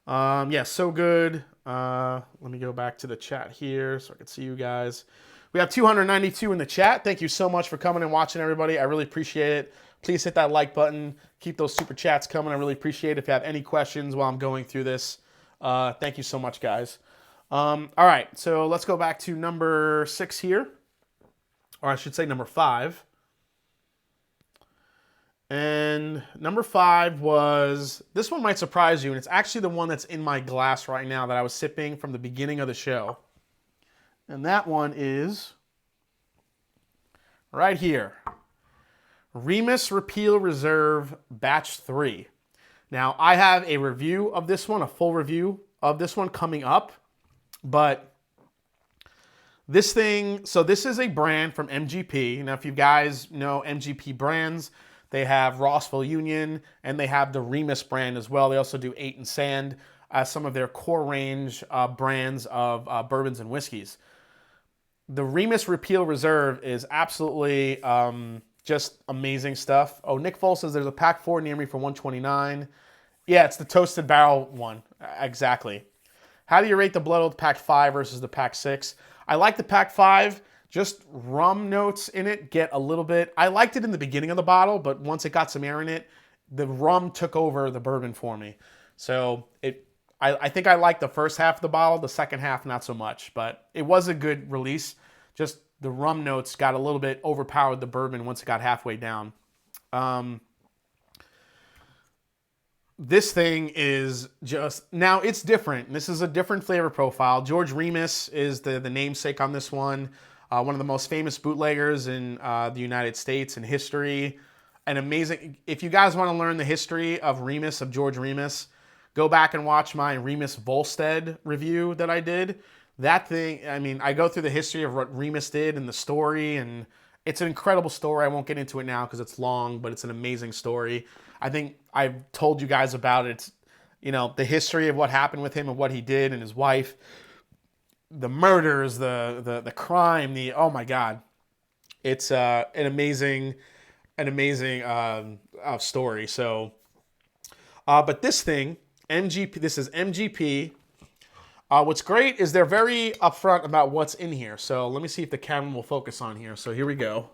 Yeah, so good. Let me go back to the chat here so I can see you guys. We have 292 in the chat. Thank you so much for coming and watching, everybody. I really appreciate it. Please hit that like button. Keep those super chats coming. I really appreciate it. If you have any questions while I'm going through this, thank you so much, guys. All right, so let's go back to number 6 here. Or I should say number 5. And number 5 was, this one might surprise you, and it's actually the one that's in my glass right now that I was sipping from the beginning of the show. And that one is right here. Remus Repeal Reserve Batch 3. Now, I have a review of this one, a full review of this one coming up, but this is a brand from MGP. Now, if you guys know MGP brands, they have Rossville Union, and they have the Remus brand as well. They also do 8 and Sand as some of their core range brands of bourbons and whiskeys. The Remus Repeal Reserve is absolutely just amazing stuff. Oh, Nick Foles says there's a Pack 4 near me for $129. Yeah, it's the Toasted Barrel one. Exactly. How do you rate the Blood Oath Pack 5 versus the Pack 6? I like the Pack 5. Just rum notes in it get a little bit. I liked it in the beginning of the bottle, but once it got some air in it, the rum took over the bourbon for me. So I think I liked the first half of the bottle, the second half not so much, but it was a good release. Just the rum notes got a little bit overpowered the bourbon once it got halfway down. This thing is just, now it's different. This is a different flavor profile. George Remus is the namesake on this one. One of the most famous bootleggers in the United States in history. an amazing, if you guys want to learn the history of Remus, of George Remus, go back and watch my Remus Volstead review that I did. That thing, I mean, I go through the history of what Remus did and the story, and it's an incredible story. I won't get into it now because it's long, but it's an amazing story. I think I've told you guys about it. It's, you know, the history of what happened with him and what he did and his wife, the murders, the crime, oh my God. It's an amazing story. So, but this thing, MGP, this is MGP. What's great is they're very upfront about what's in here. So let me see if the camera will focus on here. So here we go.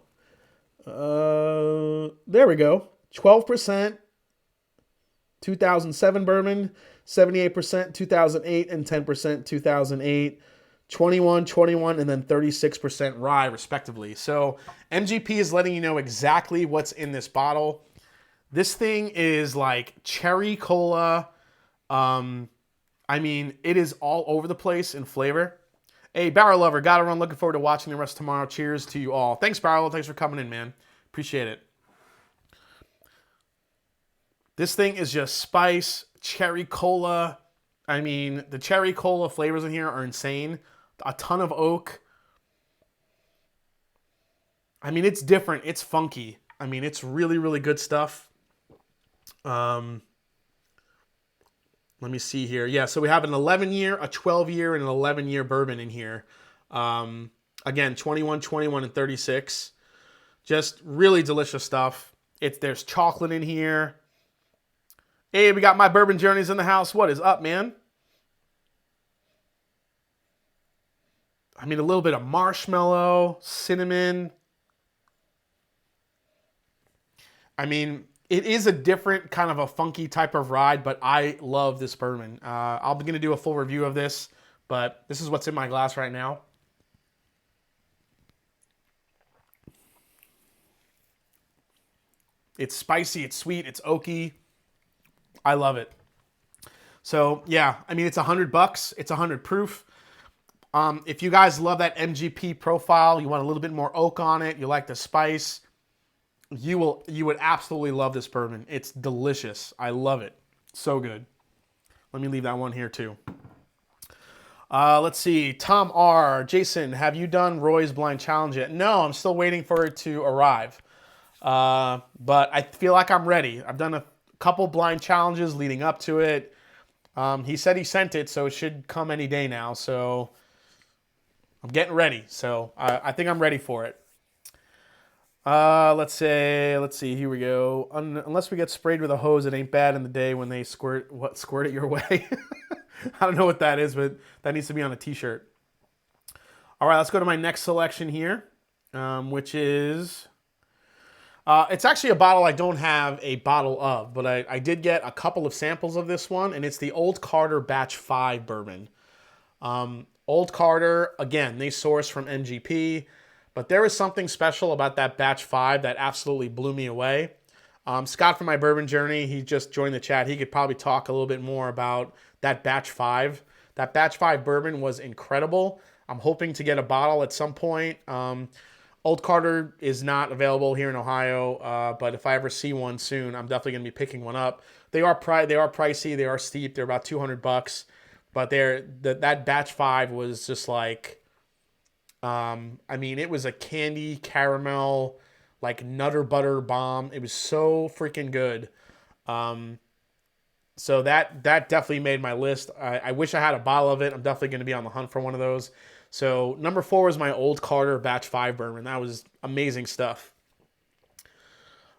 There we go. 12%, 2007 bourbon, 78% 2008, and 10% 2008. 21, 21, and then 36% rye, respectively. So MGP is letting you know exactly what's in this bottle. This thing is like cherry cola. I mean, it is all over the place in flavor. Hey, Barrel Lover, gotta run. Looking forward to watching the rest tomorrow. Cheers to you all. Thanks, Barrel. Thanks for coming in, man. Appreciate it. This thing is just spice, cherry cola. I mean, the cherry cola flavors in here are insane. A ton of oak. I mean, it's different. It's funky. I mean, it's really, really good stuff. Let me see here. Yeah, so we have an 11-year, a 12-year, and an 11-year bourbon in here. Again, 21, 21, and 36. Just really delicious stuff. There's chocolate in here. Hey, we got my bourbon journeys in the house. What is up, man? I mean, a little bit of marshmallow, cinnamon. I mean, it is a different kind of a funky type of ride, but I love this bourbon. I'm going to do a full review of this, but this is what's in my glass right now. It's spicy, it's sweet, it's oaky. I love it. So, yeah, I mean, it's $100. It's 100 proof. If you guys love that MGP profile, you want a little bit more oak on it, you like the spice, you would absolutely love this bourbon. It's delicious. I love it. So good. Let me leave that one here too. Let's see. Tom R. Jason, have you done Roy's Blind Challenge yet? No, I'm still waiting for it to arrive. But I feel like I'm ready. I've done a couple blind challenges leading up to it. He said he sent it, so it should come any day now. So I'm getting ready. So I think I'm ready for it. Let's see, here we go. Unless we get sprayed with a hose, it ain't bad in the day when they squirt it your way. I don't know what that is, but that needs to be on a t-shirt. All right, let's go to my next selection here, which is, it's actually a bottle I don't have a bottle of, but I did get a couple of samples of this one, and it's the Old Carter Batch 5 bourbon. Old Carter, again, they source from MGP. But there is something special about that Batch 5 that absolutely blew me away. Scott from My Bourbon Journey, he just joined the chat. He could probably talk a little bit more about that Batch 5. That Batch 5 bourbon was incredible. I'm hoping to get a bottle at some point. Old Carter is not available here in Ohio, but if I ever see one soon, I'm definitely going to be picking one up. They are pricey. They are steep. They're about $200. But that Batch 5 was just like... I mean, it was a candy caramel, like nutter butter bomb. It was so freaking good. So that definitely made my list. I wish I had a bottle of it. I'm definitely going to be on the hunt for one of those. So number 4 was my Old Carter Batch 5 bourbon. That was amazing stuff.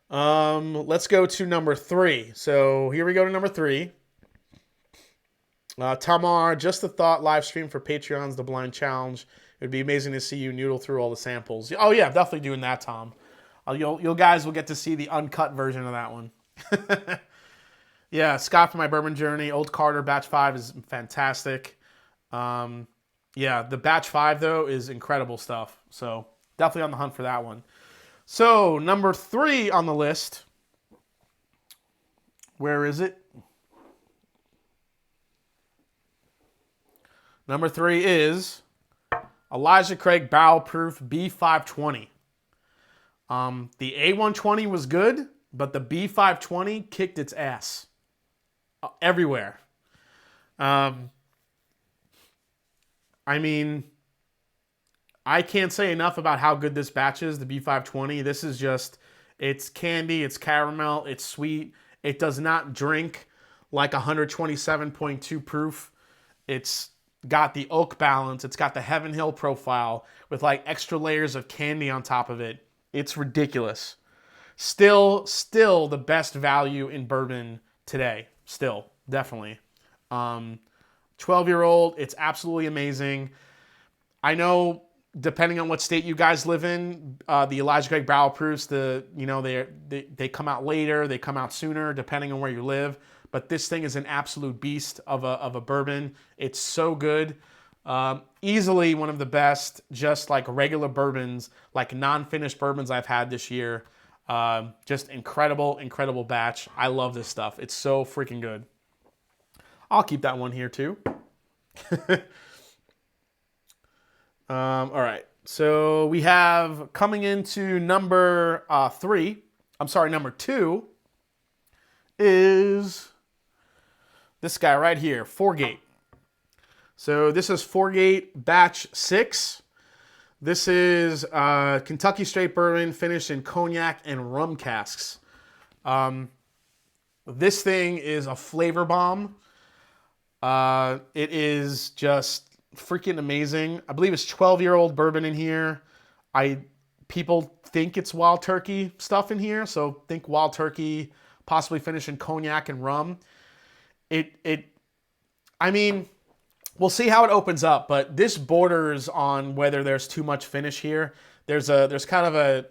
Let's go to number 3. So here we go to number 3. Tamar, just the thought, live stream for Patreon's The Blind Challenge. It would be amazing to see you noodle through all the samples. Oh yeah, I'm definitely doing that, Tom. You guys will get to see the uncut version of that one. Yeah, Scott from My Bourbon Journey. Old Carter Batch 5 is fantastic. Yeah, the Batch 5, though, is incredible stuff. So definitely on the hunt for that one. So number 3 on the list. Where is it? Number 3 is... Elijah Craig Barrel Proof B520. The A120 was good, but the B520 kicked its ass everywhere. I mean, I can't say enough about how good this batch is, the B520. This is just, it's candy, it's caramel, it's sweet. It does not drink like 127.2 proof. It's got the oak balance. It's got the Heaven Hill profile with like extra layers of candy on top of it. It's ridiculous. Still the best value in bourbon today. Still, definitely. 12-year-old, it's absolutely amazing. I know, depending on what state you guys live in, the Elijah Craig barrel proofs, they come out later, they come out sooner, depending on where you live. But this thing is an absolute beast of a bourbon. It's so good. Easily one of the best, just like regular bourbons, like non-finished bourbons I've had this year. Just incredible batch. I love this stuff. It's so freaking good. I'll keep that one here too. All right. So we have coming into number 2 is this guy right here, Foregate. So this is Foregate Batch 6. This is Kentucky Straight Bourbon finished in cognac and rum casks. This thing is a flavor bomb. It is just freaking amazing. I believe it's 12-year-old bourbon in here. People think it's Wild Turkey stuff in here, so think Wild Turkey, possibly finished in cognac and rum. I mean, we'll see how it opens up, but this borders on whether there's too much finish here. There's kind of a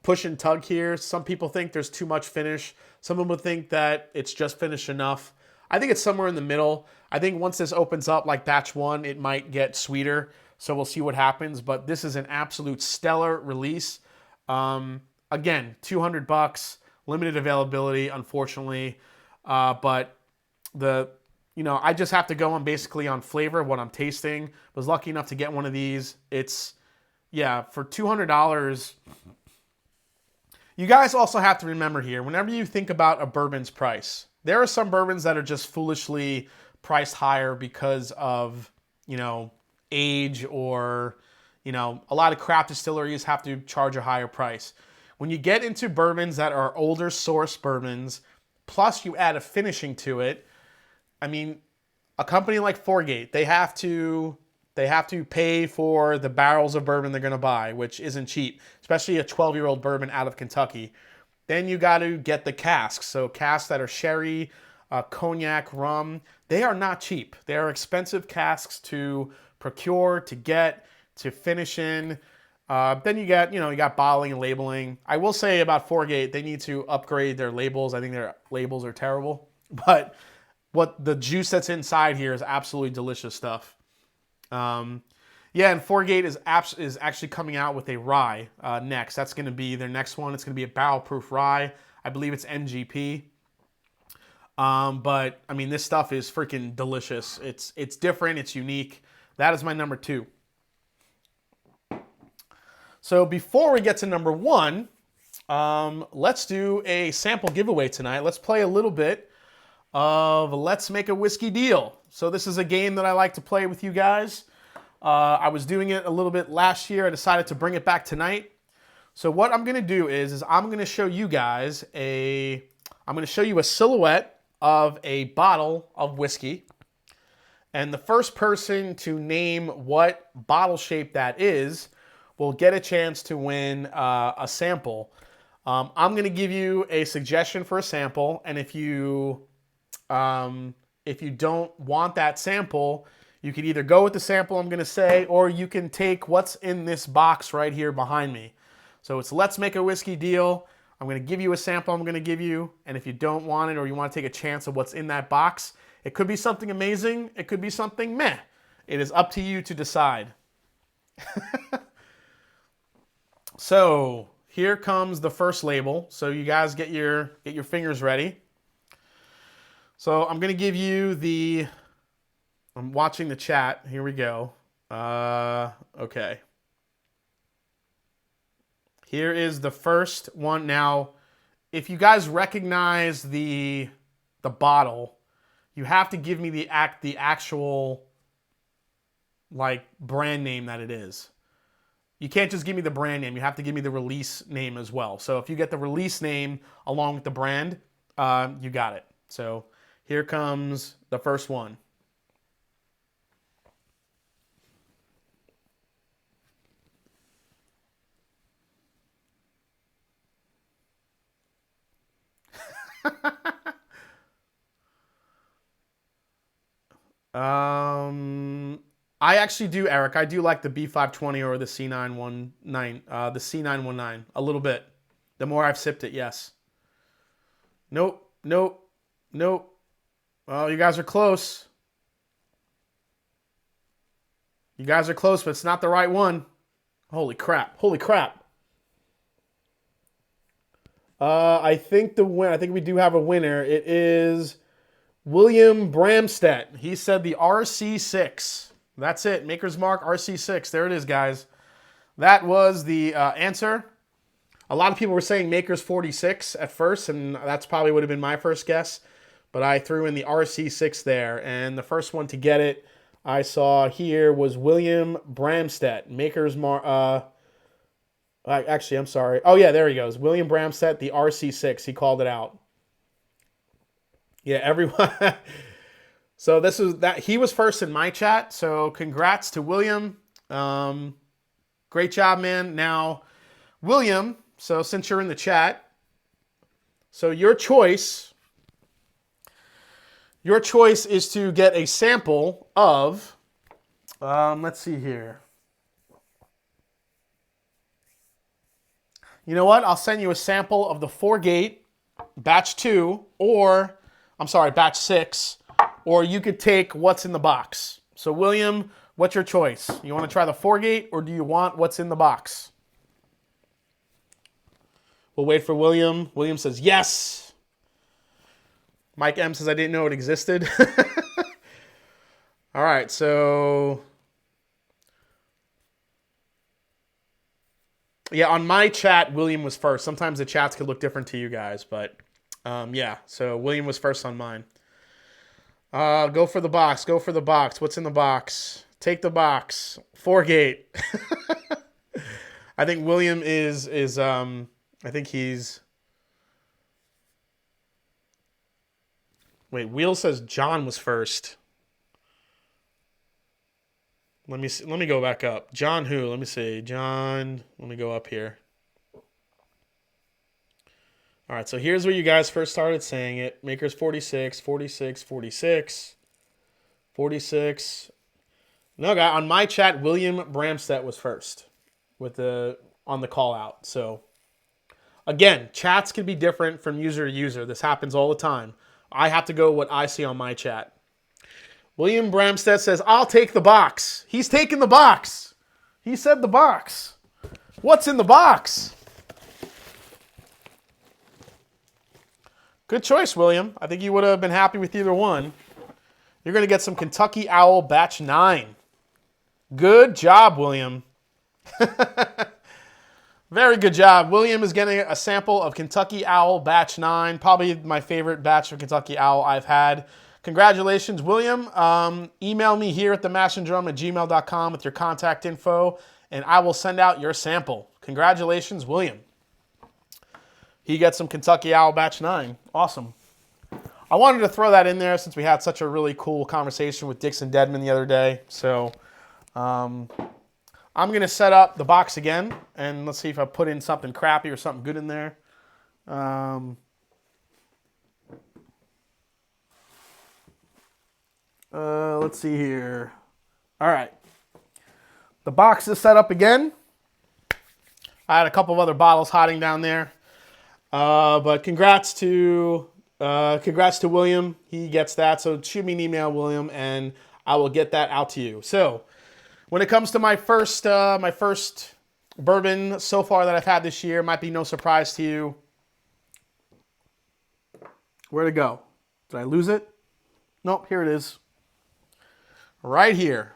push and tug here. Some people think there's too much finish. Some people think that it's just finished enough. I think it's somewhere in the middle. I think once this opens up like batch 1, it might get sweeter. So we'll see what happens. But this is an absolute stellar release. Again, $200, limited availability, unfortunately. But I just have to go on basically on flavor, what I'm tasting. Was lucky enough to get one of these. It's, for $200. You guys also have to remember here, whenever you think about a bourbon's price, there are some bourbons that are just foolishly priced higher because of, age or, a lot of craft distilleries have to charge a higher price. When you get into bourbons that are older source bourbons, plus you add a finishing to it, I mean, a company like Foregate, they have to pay for the barrels of bourbon they're going to buy, which isn't cheap, especially a 12-year-old bourbon out of Kentucky. Then you got to get the casks. So casks that are sherry, cognac, rum, they are not cheap. They are expensive casks to procure, to get, to finish in. Then you got bottling and labeling. I will say about Foregate, they need to upgrade their labels. I think their labels are terrible. But what the juice that's inside here is absolutely delicious stuff. And Foregate is actually coming out with a rye next. That's going to be their next one. It's going to be a barrel-proof rye. I believe it's NGP. But I mean, this stuff is freaking delicious. It's different. It's unique. That is my number 2. So before we get to number 1, let's do a sample giveaway tonight. Let's play a little bit of Let's Make a Whiskey Deal. So this is a game that I like to play with you guys. I was doing it a little bit last year. I decided to bring it back tonight. So what I'm going to do is I'm going to show you guys I'm going to show you a silhouette of a bottle of whiskey. And the first person to name what bottle shape that is will get a chance to win a sample. I'm going to give you a suggestion for a sample. And if you don't want that sample, you can either go with the sample I'm going to say, or you can take what's in this box right here behind me. So it's Let's Make a Whiskey Deal. I'm going to give you a sample I'm going to give you, and if you don't want it or you want to take a chance of what's in that box, it could be something amazing, it could be something meh. It is up to you to decide. So here comes the first label. So you guys get your fingers ready. So I'm going to give you I'm watching the chat. Here we go. Okay. Here is the first one. Now, if you guys recognize the bottle, you have to give me the actual like brand name that it is. You can't just give me the brand name. You have to give me the release name as well. So if you get the release name along with the brand, you got it. So here comes the first one. I actually do, Eric. I do like the B520 or the C919, the C919 a little bit. The more I've sipped it, yes. Nope, nope, nope. Oh, you guys are close. You guys are close, but it's not the right one. Holy crap! Holy crap! I think we do have a winner. It is William Bramstedt. He said the RC6. That's it. Maker's Mark RC6. There it is, guys. That was the answer. A lot of people were saying Maker's 46 at first, and that's probably would have been my first guess. But I threw in the RC6 there, and the first one to get it I saw here was William Bramstedt. Maker's Mark. Actually, I'm sorry. Oh, yeah, there he goes. William Bramstedt, the RC6. He called it out. Yeah, everyone. So this is that. He was first in my chat. So congrats to William. Great job, man. Now, William. So since you're in the chat, so your choice is to get a sample of. Let's see here. You know what? I'll send you a sample of the 4-gate batch 2, or I'm sorry, batch 6. Or you could take what's in the box. So, William, what's your choice? You want to try the 4-gate, or do you want what's in the box? We'll wait for William. William says yes. Mike M says I didn't know it existed. All right, so yeah, on my chat, William was first. Sometimes the chats could look different to you guys, but yeah. So William was first on mine. Go for the box. Go for the box. What's in the box? Take the box. 4-gate. I think William is I think he's. Wait, Wheel says John was first. Let me see, let me go back up. John who? Let me see. John. Let me go up here. All right, so here's where you guys first started saying it. Maker's 46, 46, 46, 46. No, guy, on my chat, William Bramstedt was first on the call out. So, again, chats can be different from user to user. This happens all the time. I have to go what I see on my chat. William Bramstedt says, I'll take the box. He's taking the box. He said the box. What's in the box? Good choice, William. I think you would have been happy with either one. You're going to get some Kentucky Owl Batch 9. Good job, William. Very good job. William is getting a sample of Kentucky Owl Batch 9. Probably my favorite batch of Kentucky Owl I've had. Congratulations, William. Email me here at themashanddrum@gmail.com with your contact info, and I will send out your sample. Congratulations, William. He gets some Kentucky Owl Batch 9. Awesome. I wanted to throw that in there since we had such a really cool conversation with Dixon Deadman the other day. So I'm going to set up the box again, and let's see if I put in something crappy or something good in there. Let's see here. All right. The box is set up again. I had a couple of other bottles hiding down there. But congrats to William. He gets that. So shoot me an email, William, and I will get that out to you. So when it comes to my first bourbon so far that I've had this year, might be no surprise to you. Where'd it go? Did I lose it? Nope, here it is. Right here.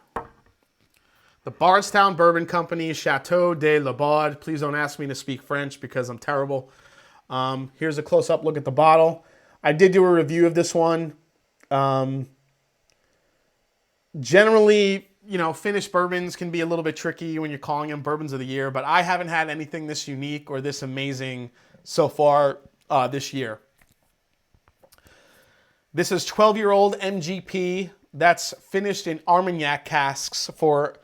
The Bardstown Bourbon Company, Chateau de la Baude. Please don't ask me to speak French because I'm terrible. Here's a close-up look at the bottle. I did do a review of this one. Generally, you know, finished bourbons can be a little bit tricky when you're calling them bourbons of the year, but I haven't had anything this unique or this amazing so far this year. This is 12-year-old MGP that's finished in Armagnac casks for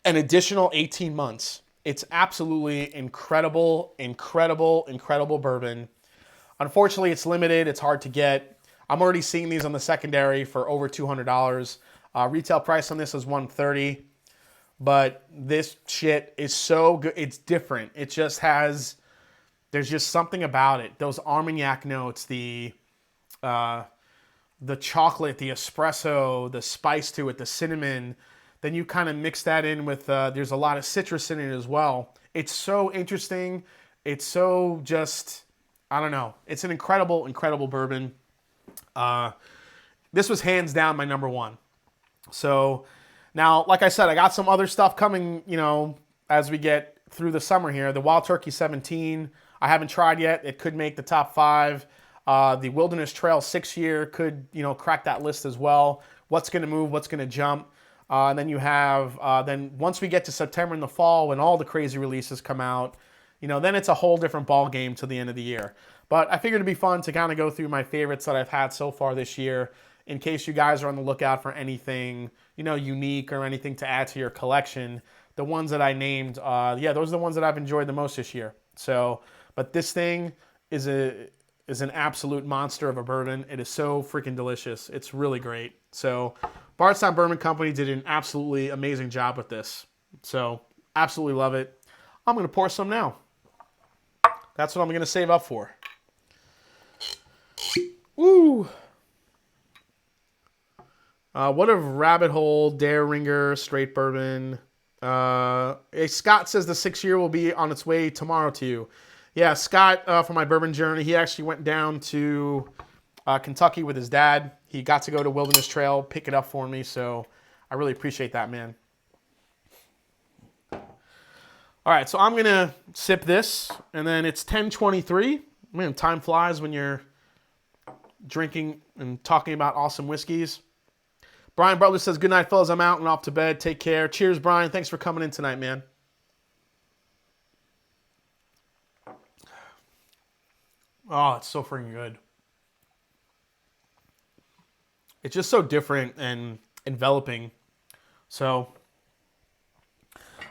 an additional 18 months. It's absolutely incredible, incredible, incredible bourbon. Unfortunately, it's limited. It's hard to get. I'm already seeing these on the secondary for over $200. Retail price on this is $130. But this shit is so good. It's different. It just has, there's just something about it. Those Armagnac notes, the chocolate, the espresso, the spice to it, the cinnamon. Then you kind of mix that in with, there's a lot of citrus in it as well. It's so interesting. It's so just, I don't know. It's an incredible, incredible bourbon. This was hands down my number one. So now, like I said, I got some other stuff coming, you know, as we get through the summer here. The Wild Turkey 17, I haven't tried yet. It could make the top 5. The Wilderness Trail 6-year could, you know, crack that list as well. What's going to move? What's going to jump? And then you have, then once we get to September in the fall, when all the crazy releases come out, you know, then it's a whole different ball game to the end of the year. But I figured it'd be fun to kind of go through my favorites that I've had so far this year, in case you guys are on the lookout for anything, you know, unique or anything to add to your collection. The ones that I named, yeah, those are the ones that I've enjoyed the most this year. So, but this thing is an absolute monster of a bourbon. It is so freaking delicious. It's really great. So Bardstown Bourbon Company did an absolutely amazing job with this. So absolutely love it. I'm going to pour some now. That's what I'm going to save up for. Woo! What a rabbit hole, Dare Ringer, straight bourbon. Scott says the 6-year will be on its way tomorrow to you. Yeah, Scott, for my bourbon journey, he actually went down to Kentucky with his dad. He got to go to Wilderness Trail, pick it up for me, so I really appreciate that, man. All right, so I'm going to sip this, and then it's 10:23. Man, time flies when you're drinking and talking about awesome whiskeys. Brian Butler says, good night, fellas. I'm out and off to bed. Take care. Cheers, Brian. Thanks for coming in tonight, man. Oh, it's so freaking good. It's just so different and enveloping. So,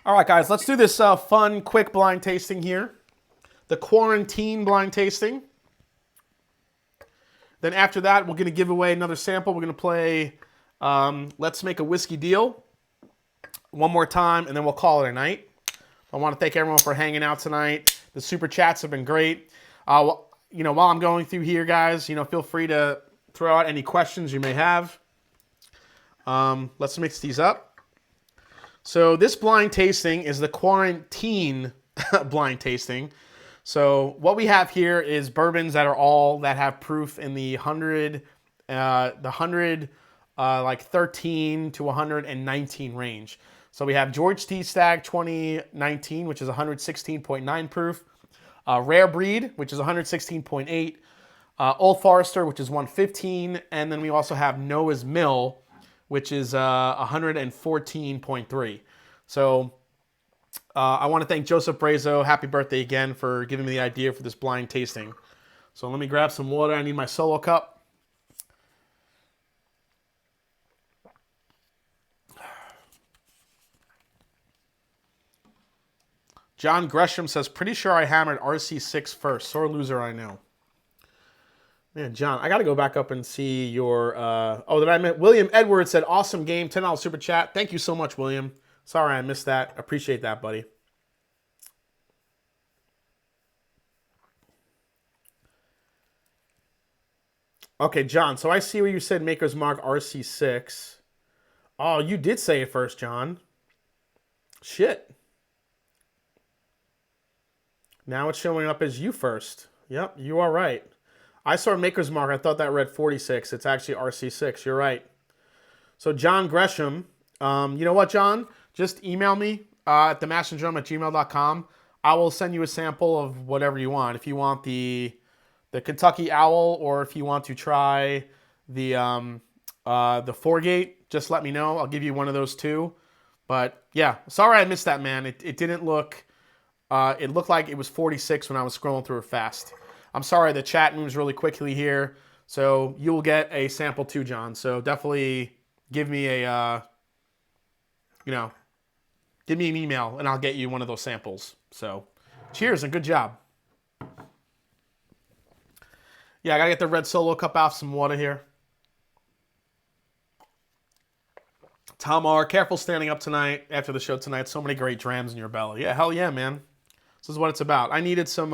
all right, guys, let's do this fun, quick blind tasting here. The quarantine blind tasting. Then after that, we're going to give away another sample. We're going to play Let's Make a Whiskey Deal one more time, and then we'll call it a night. I want to thank everyone for hanging out tonight. The super chats have been great. You know, while I'm going through here, guys, you know, feel free to throw out any questions you may have. Let's mix these up. So this blind tasting is the quarantine blind tasting. So what we have here is bourbons that have proof in the 13 to 119 range. So we have George T. Stagg 2019, which is 116.9 proof. Rare Breed, which is 116.8. Old Forester, which is 115. And then we also have Noah's Mill, which is 114.3. So I want to thank Joseph Brazo. Happy birthday again for giving me the idea for this blind tasting. So let me grab some water. I need my solo cup. John Gresham says, pretty sure I hammered RC6 first. Sore loser, I know. Man, John, I got to go back up and see your... William Edwards said, awesome game, $10 super chat. Thank you so much, William. Sorry I missed that. Appreciate that, buddy. Okay, John, so I see where you said Maker's Mark RC6. Oh, you did say it first, John. Shit. Now it's showing up as you first. Yep, you are right. I saw Maker's Mark. I thought that read 46. It's actually RC6. You're right. So John Gresham, you know what, John? Just email me at themashanddrum@gmail.com. I will send you a sample of whatever you want. If you want the Kentucky Owl, or if you want to try the 4-gate, just let me know. I'll give you one of those too. But yeah, sorry I missed that, man. It didn't look. It looked like it was 46 when I was scrolling through it fast. I'm sorry, the chat moves really quickly here, so you will get a sample too, John. So definitely give me a, give me an email and I'll get you one of those samples. So, cheers and good job. Yeah, I gotta get the red Solo cup out, some water here. Tom R, careful standing up tonight after the show tonight. So many great drams in your belly. Yeah, hell yeah, man. This is what it's about. I needed some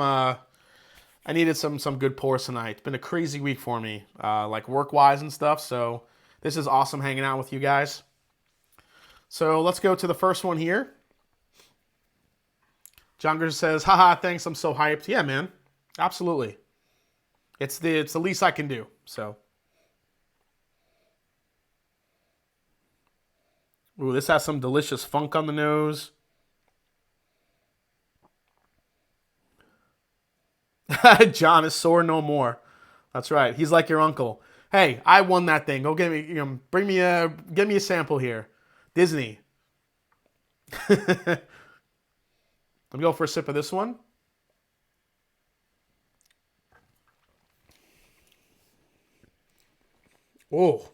good pours tonight. It's been a crazy week for me, like work-wise and stuff. So this is awesome hanging out with you guys. So let's go to the first one here. John Gersh says, haha, thanks, I'm so hyped. Yeah, man. Absolutely. It's the least I can do. So. Ooh, this has some delicious funk on the nose. John is sore no more. That's right. He's like your uncle. Hey, I won that thing. Go get me. Give me a sample here. Disney. Let me go for a sip of this one. Oh,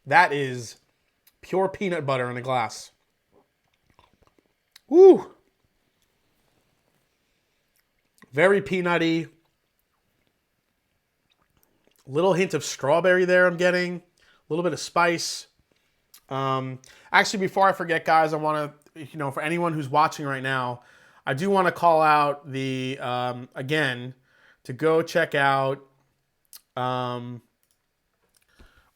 that is pure peanut butter in a glass. Woo. Very peanutty. Little hint of strawberry there I'm getting. A little bit of spice. Actually, before I forget, guys, I want to, for anyone who's watching right now, I do want to call out the, again, to go check out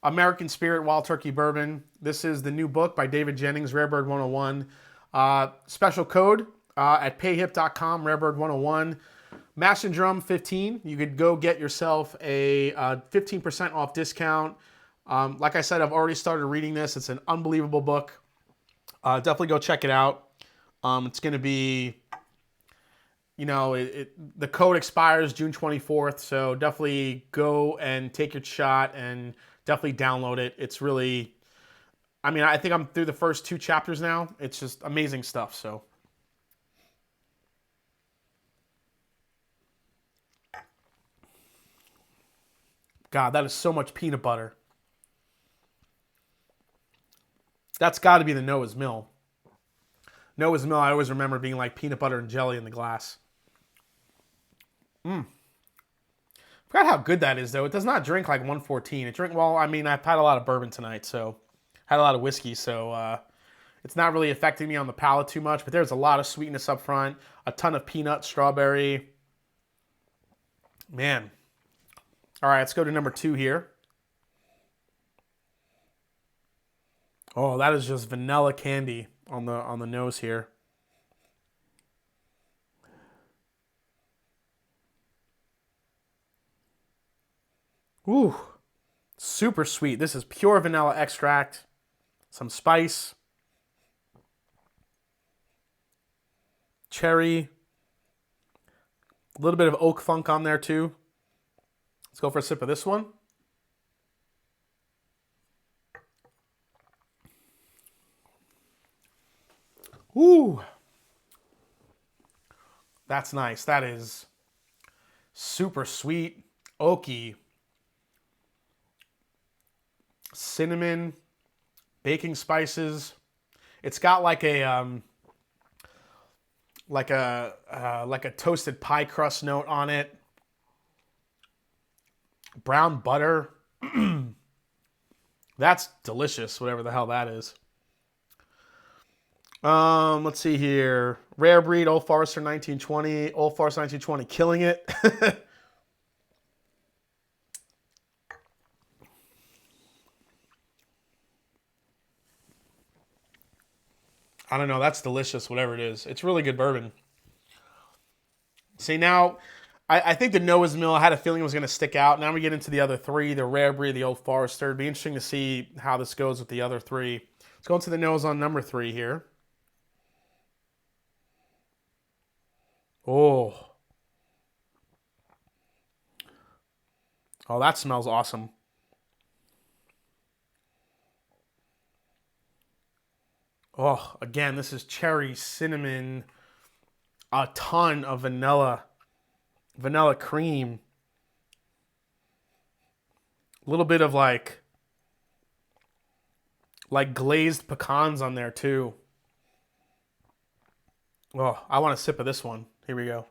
American Spirit Wild Turkey Bourbon. This is the new book by David Jennings, Rarebird 101. Special code at payhip.com, Rarebird 101. Mash and Drum 15. You could go get yourself a 15% off discount. Like I said, I've already started reading this. It's an unbelievable book. Definitely go check it out. It's going to be, the code expires June 24th. So definitely go and take your shot and definitely download it. It's really, I think I'm through the first 2 chapters now. It's just amazing stuff. So. God, that is so much peanut butter. That's got to be the Noah's Mill. Noah's Mill, I always remember being like peanut butter and jelly in the glass. Forgot how good that is, though. It does not drink like 114. I've had a lot of bourbon tonight, so had a lot of whiskey, so it's not really affecting me on the palate too much, but there's a lot of sweetness up front, a ton of peanut, strawberry. Man. All right, let's go to number 2 here. Oh, that is just vanilla candy on the nose here. Ooh, super sweet. This is pure vanilla extract, some spice, cherry, a little bit of oak funk on there too. Let's go for a sip of this one. Ooh. That's nice. That is super sweet, oaky, cinnamon, baking spices. It's got like a toasted pie crust note on it. Brown butter. That's delicious, whatever the hell that is. Let's see here. Rare Breed, Old Forester 1920. Old Forester 1920, killing it. I don't know. That's delicious, whatever it is. It's really good bourbon. See, now, I think the Noah's Mill, I had a feeling it was going to stick out. Now we get into the other 3, the Rare Breed, the Old Forester. It'd be interesting to see how this goes with the other 3. Let's go into the nose on number 3 here. Oh. Oh, that smells awesome. Oh, again, this is cherry, cinnamon, a ton of vanilla cream, a little bit of like glazed pecans on there too. Oh, I want a sip of this one. Here we go.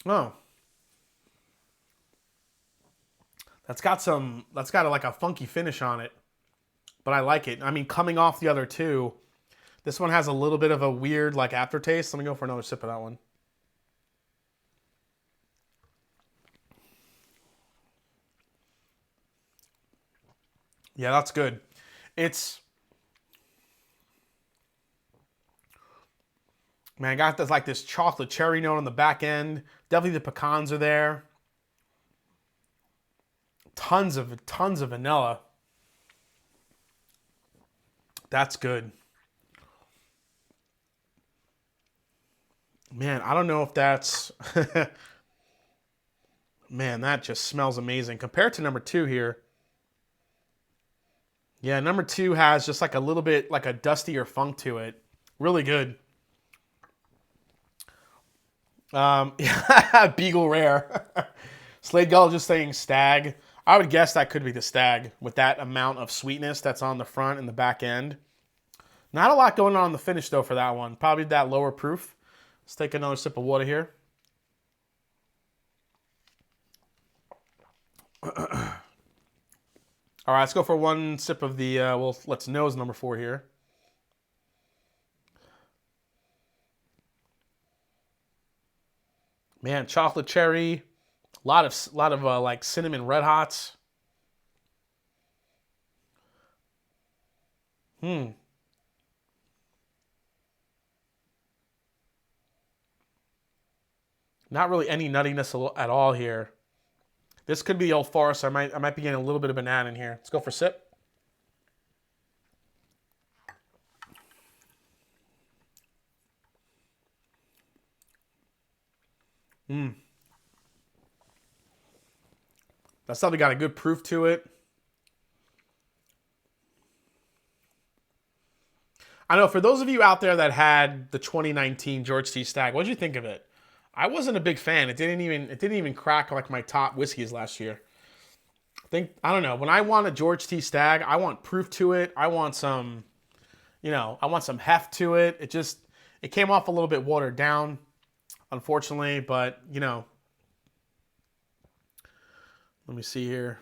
Oh, that's got like a funky finish on it, but I like it. I mean, coming off the other two, this one has a little bit of a weird like aftertaste. Let me go for another sip of that one. Yeah, that's good. It's, man, I got this like this chocolate cherry note on the back end. Definitely the pecans are there. Tons of vanilla. That's good. Man, I don't know if that's man, that just smells amazing compared to number 2 here. Yeah, number 2 has just like a little bit like a dustier funk to it. Really good. Yeah, Beagle Rare. Slade Gull just saying stag. I would guess that could be the stag with that amount of sweetness that's on the front and the back end. Not a lot going on in the finish though for that one. Probably that lower proof. Let's take another sip of water here. All right, let's go for one sip of the, well, let's nose number 4 here. Man, chocolate cherry, a lot of like cinnamon red hots. Not really any nuttiness at all here. This could be Old Forest. I might be getting a little bit of banana in here. Let's go for a sip. That's definitely got a good proof to it. I know for those of you out there that had the 2019 George T. Stagg, what did you think of it? I wasn't a big fan. It didn't even crack like my top whiskeys last year. I don't know. When I want a George T. Stagg, I want proof to it. I want some, I want some heft to it. It came off a little bit watered down, unfortunately, but let me see here.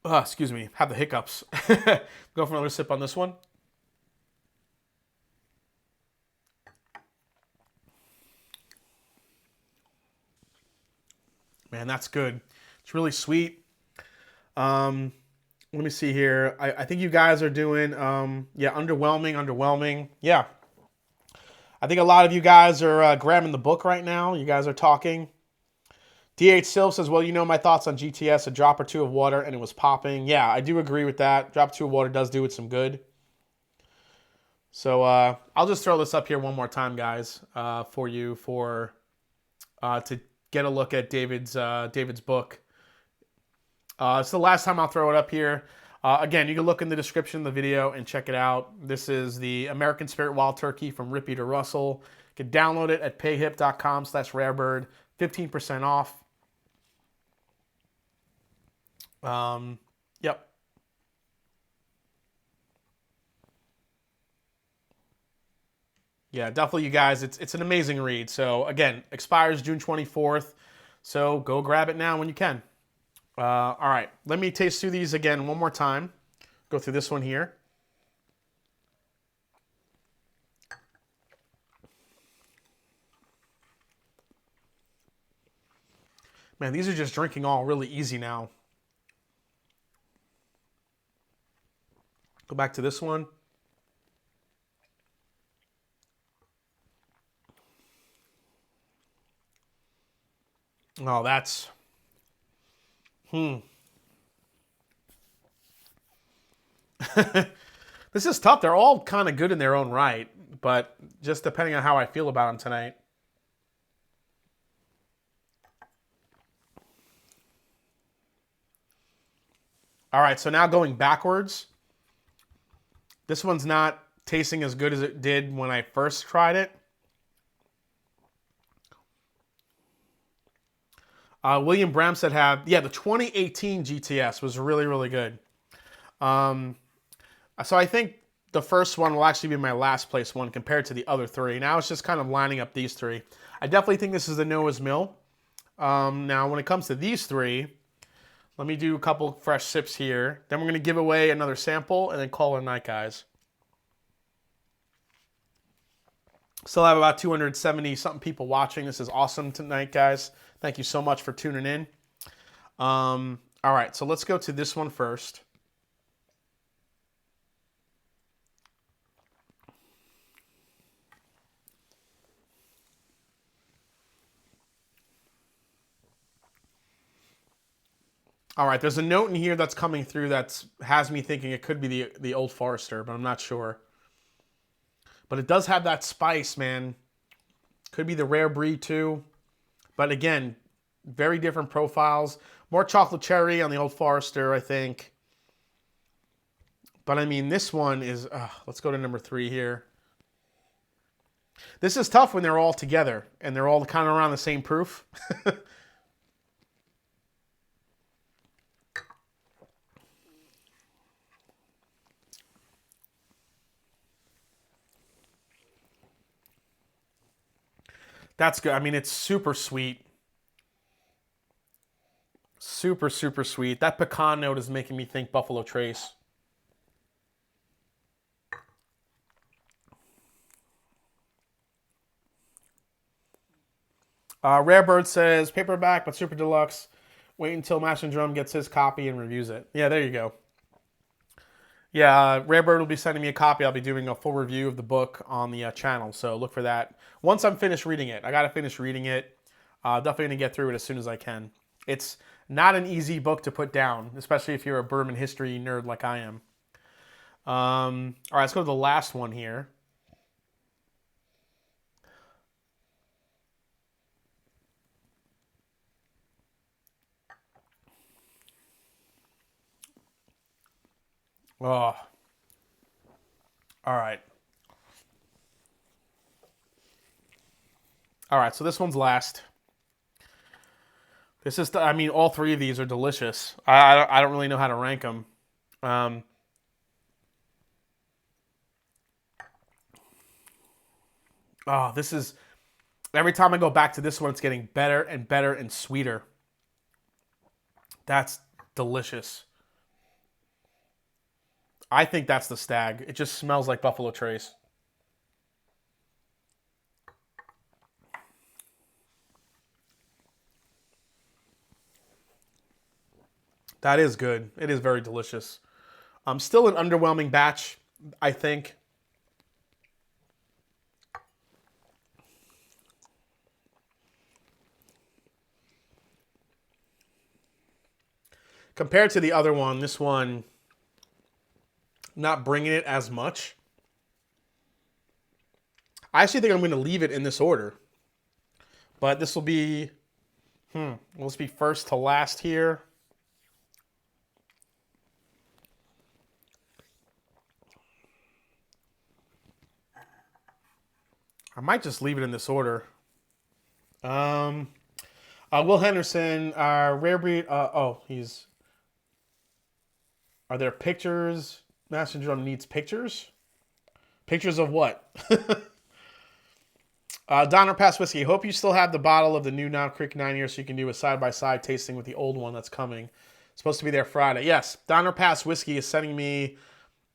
Excuse me, have the hiccups. Go for another sip on this one. Man, that's good. It's really sweet. Let me see here. I think you guys are doing, yeah, underwhelming. Yeah. I think a lot of you guys are grabbing the book right now. You guys are talking. DH Silv says, well, my thoughts on GTS, a drop or two of water, and it was popping. Yeah, I do agree with that. Drop or two of water does do it some good. So I'll just throw this up here one more time, guys, for you to get a look at David's book. It's the last time I'll throw it up here. Again, you can look in the description of the video and check it out. This is the American Spirit Wild Turkey from Rippy to Russell. You can download it at payhip.com/rarebird. 15% off. Yep. Yeah, definitely, you guys. It's an amazing read. So again, expires June 24th. So go grab it now when you can. All right, let me taste through these again one more time. Go through this one here. Man, these are just drinking all really easy now. Go back to this one. Oh, that's... This is tough. They're all kind of good in their own right, but just depending on how I feel about them tonight. All right, so now going backwards. This one's not tasting as good as it did when I first tried it. William Bramstead had, the 2018 GTS was really, really good. So I think the first one will actually be my last place one compared to the other three. Now it's just kind of lining up these three. I definitely think this is the Noah's Mill. Now, when it comes to these three, let me do a couple fresh sips here. Then we're going to give away another sample and then call it a night, guys. Still have about 270-something people watching. This is awesome tonight, guys. Thank you so much for tuning in. All right, so let's go to this one first. All right, there's a note in here that's coming through that has me thinking it could be the Old Forester, but I'm not sure. But it does have that spice, man. Could be the rare breed too. But again, very different profiles. More chocolate cherry on the Old Forester, I think. But I mean, this one is... let's go to number 3 here. This is tough when they're all together and they're all kind of around the same proof. That's good. I mean, it's super sweet. Super, super sweet. That pecan note is making me think Buffalo Trace. Rare Bird says, paperback, but super deluxe. Wait until Mash and Drum gets his copy and reviews it. Yeah, there you go. Yeah, Rare Bird will be sending me a copy. I'll be doing a full review of the book on the channel, so look for that. Once I'm finished reading it. I got to finish reading it. Definitely going to get through it as soon as I can. It's not an easy book to put down, especially if you're a bourbon history nerd like I am. All right, let's go to the last one here. Oh. All right. All right, so this one's last. This is, I mean, all three of these are delicious. I don't really know how to rank them. Oh, this is, every time I go back to this one, it's getting better and better and sweeter. That's delicious. I think that's the Stag. It just smells like Buffalo Trace. That is good. It is very delicious. Still an underwhelming batch, I think. Compared to the other one, this one not bringing it as much. I actually think I'm going to leave it in this order. But this will be, let's be first to last here. I might just leave it in this order. Will Henderson, rare breed. He's. Are there pictures? Master Drum needs pictures. Pictures of what? Donner Pass Whiskey. Hope you still have the bottle of the new Knob Creek 9 years so you can do a side-by-side tasting with the old one that's coming. It's supposed to be there Friday. Yes, Donner Pass Whiskey is sending me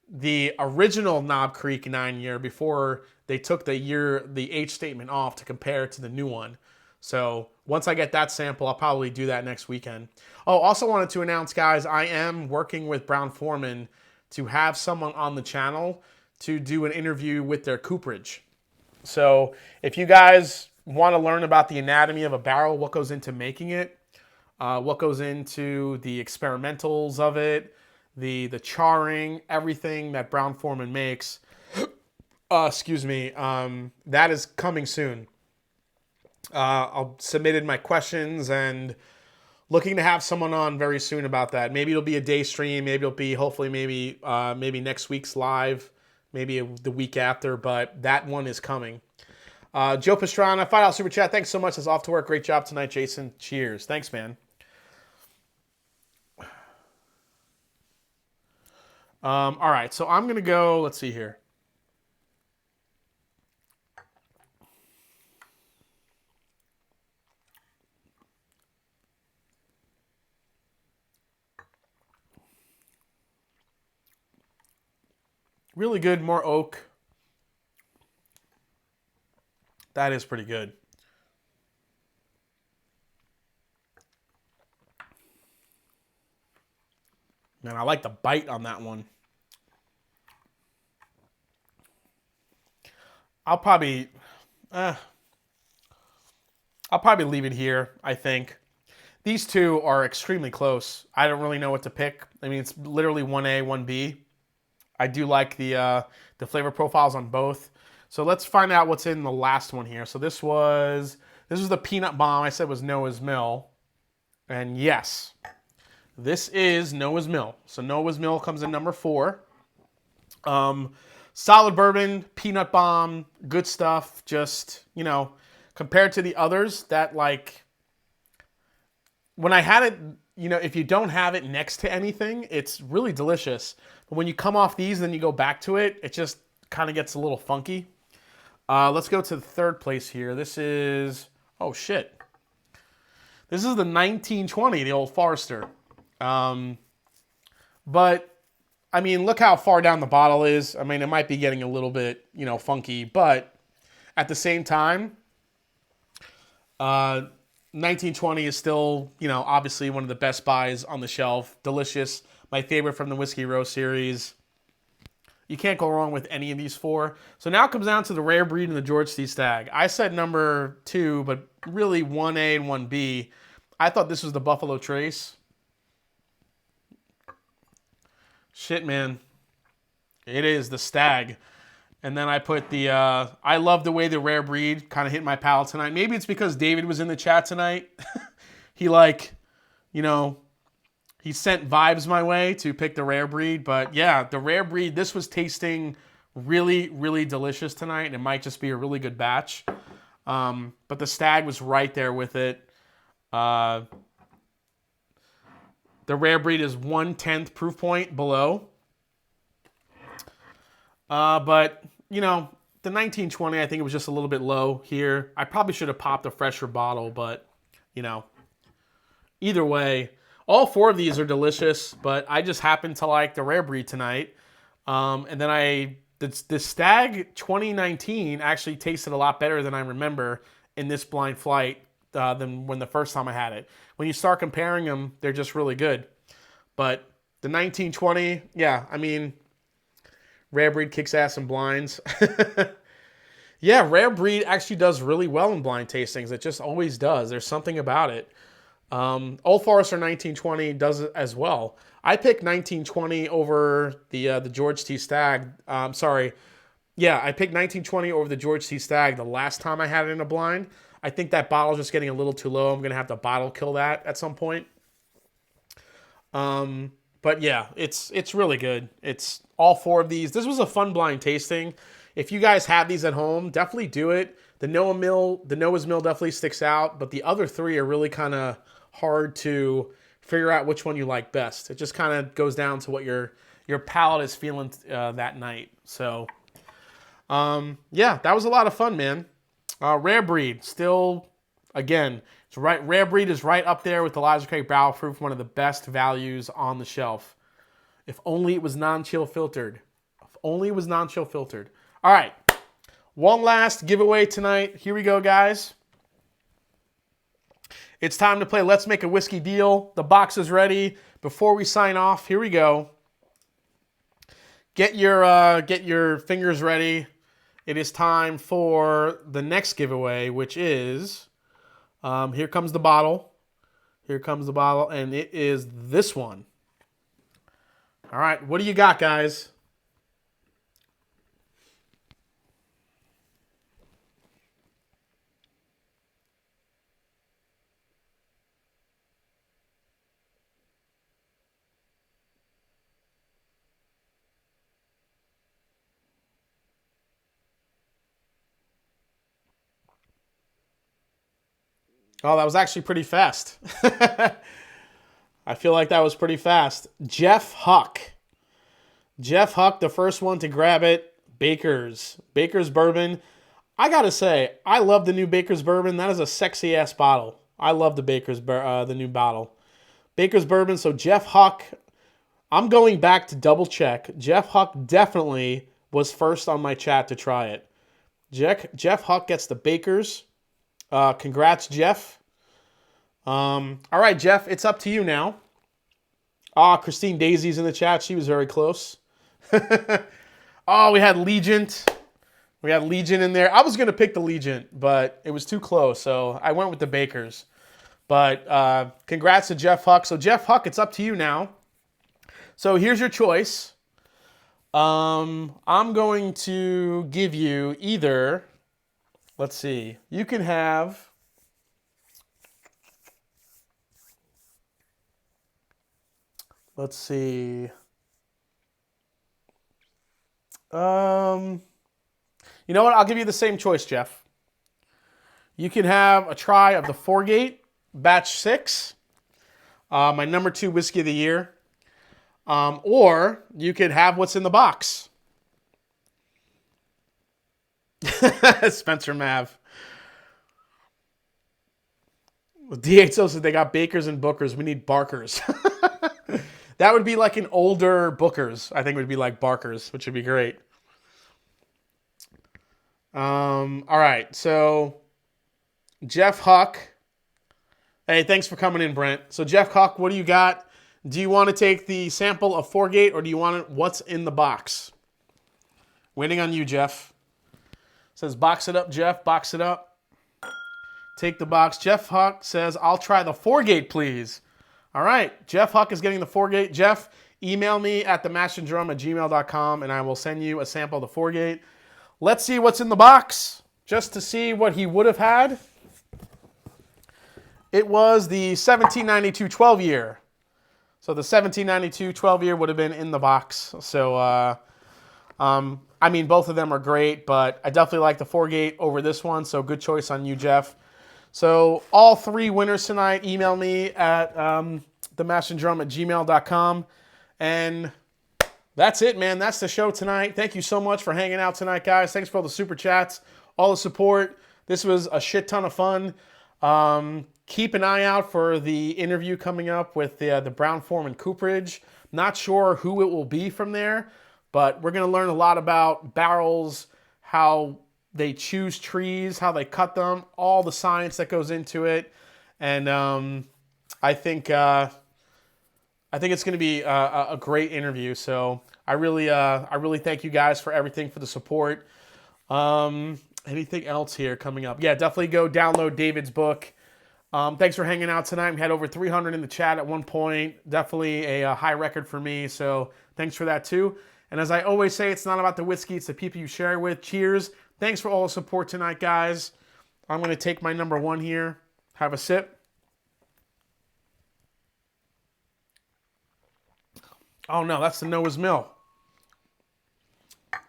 the original Knob Creek 9 year before they took the age statement off to compare it to the new one. So once I get that sample, I'll probably do that next weekend. Oh, also wanted to announce, guys, I am working with Brown-Forman to have someone on the channel to do an interview with their cooperage. So if you guys want to learn about the anatomy of a barrel, what goes into making it, what goes into the experimentals of it, the charring, everything that Brown-Forman makes, excuse me, that is coming soon. I'll submitted my questions and looking to have someone on very soon about that. Maybe it'll be a day stream. Maybe it'll be hopefully maybe next week's live, maybe the week after. But that one is coming. Joe Pastrana, $5 super chat. Thanks so much. It's off to work. Great job tonight, Jason. Cheers. Thanks, man. All right, so I'm gonna go. Let's see here. Really good, more oak. That is pretty good. Man, I like the bite on that one. I'll probably leave it here, I think. These two are extremely close. I don't really know what to pick. I mean, it's literally 1A, 1B. I do like the flavor profiles on both. So let's find out what's in the last one here. So this was the peanut bomb I said was Noah's Mill. And yes, this is Noah's Mill. So Noah's Mill comes in number 4. Solid bourbon, peanut bomb, good stuff. Just, you know, compared to the others that like, when I had it, you know, if you don't have it next to anything, it's really delicious. But when you come off these, then you go back to it, it just kind of gets a little funky. Let's go to the third place here. This is, oh shit. This is the 1920, the Old Forester. But, I mean, look how far down the bottle is. I mean, it might be getting a little bit, you know, funky, but at the same time, 1920 is still, you know, obviously one of the best buys on the shelf. Delicious. My favorite from the Whiskey Row series. You can't go wrong with any of these 4. So now it comes down to the Rare Breed and the George T. Stagg. I said number 2, but really 1A and 1B. I thought this was the Buffalo Trace. Shit, man. It is the Stagg. And then I put the, I love the way the Rare Breed kind of hit my palate tonight. Maybe it's because David was in the chat tonight. He like, you know, he sent vibes my way to pick the Rare Breed. But yeah, the Rare Breed, this was tasting really, really delicious tonight. And it might just be a really good batch. But the Stagg was right there with it. The Rare Breed is 1/10 proof point below. But, you know, the 1920, I think it was just a little bit low here. I probably should have popped a fresher bottle, but, you know, either way, all 4 of these are delicious, but I just happen to like the Rare Breed tonight. And then the Stagg 2019 actually tasted a lot better than I remember in this blind flight than when the first time I had it. When you start comparing them, they're just really good. But the 1920, yeah, I mean, Rare Breed kicks ass in blinds. Yeah, Rare Breed actually does really well in blind tastings. It just always does. There's something about it. Old Forester 1920 does it as well. I picked 1920 over the George T. Stagg. Sorry. Yeah, I picked 1920 over the George T. Stagg the last time I had it in a blind. I think that bottle's just getting a little too low. I'm going to have to bottle kill that at some point. But yeah, it's really good. It's all 4 of these. This was a fun blind tasting. If you guys have these at home, definitely do it. The Noah's Mill definitely sticks out, but the other 3 are really kind of hard to figure out which one you like best. It just kind of goes down to what your palate is feeling that night. So, yeah, that was a lot of fun, man. Rare Breed, still, again, it's right. Rare Breed is right up there with the Elijah Craig Barrel Proof, one of the best values on the shelf. If only it was non-chill filtered. If only it was non-chill filtered. All right, one last giveaway tonight. Here we go, guys. It's time to play Let's Make a Whiskey Deal. The box is ready. Before we sign off, here we go. Get your fingers ready. it is time for the next giveaway, which is, here comes the bottle. Here comes the bottle, and it is this one. All right, what do you got, guys? Oh, that was actually pretty fast. I feel like that was pretty fast. Jeff Huck. Jeff Huck, the first one to grab it. Baker's Bourbon. I gotta say, I love the new Baker's Bourbon. That is a sexy ass bottle. I love the the new bottle. Baker's Bourbon. So Jeff Huck, I'm going back to double check. Jeff Huck definitely was first on my chat to try it. Jeff Huck gets the Baker's. Congrats, Jeff. All right, Jeff, it's up to you now. Christine Daisy's in the chat. She was very close. Oh, we had Legent. We had Legion in there. I was going to pick the Legion, but it was too close, so I went with the Bakers. But congrats to Jeff Huck. So, Jeff Huck, it's up to you now. So, here's your choice. I'm going to give you either, let's see, you can have, let's see, you know what? I'll give you the same choice, Jeff. You can have a try of the Foregate Batch 6, my number 2 whiskey of the year. Or you could have what's in the box. Spencer Mav. DXO said they got Bakers and Bookers. We need Barkers. That would be like an older Bookers. I think it would be like Barkers, which would be great. All right, so Jeff Huck. Hey, thanks for coming in, Brent. So Jeff Huck, what do you got? Do you want to take the sample of Foregate, or do you want what's in the box? Waiting on you, Jeff. Says box it up, Jeff. Box it up. Take the box. Jeff Huck says, I'll try the Foregate, please. All right, Jeff Huck is getting the Foregate. Jeff, email me at themashanddrum@gmail.com, and I will send you a sample of the Foregate. Let's see what's in the box, just to see what he would have had. It was the 1792 12 year. So the 1792 12 year would have been in the box. So, I mean, both of them are great, but I definitely like the Foregate over this one. So good choice on you, Jeff. So all 3 winners tonight, email me at themashanddrum@gmail.com. And that's it, man. That's the show tonight. Thank you so much for hanging out tonight, guys. Thanks for all the super chats, all the support. This was a shit ton of fun. Keep an eye out for the interview coming up with the Brown-Forman Cooperage. Not sure who it will be from there, but we're going to learn a lot about barrels, how they choose trees, how they cut them, all the science that goes into it. And I think it's going to be a great interview. So I really thank you guys for everything, for the support. Anything else here coming up? Yeah, definitely go download David's book. Thanks for hanging out tonight. We had over 300 in the chat at one point. Definitely a high record for me, so thanks for that too. And as I always say, it's not about the whiskey, it's the people you share it with. Cheers. Thanks for all the support tonight, guys. I'm going to take my number 1 here. Have a sip. Oh no, that's the Noah's Mill.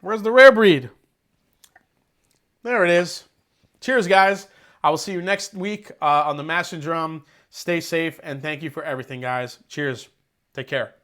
Where's the rare breed? There it is. Cheers, guys. I will see you next week on the Mash and Drum. Stay safe, and thank you for everything, guys. Cheers. Take care.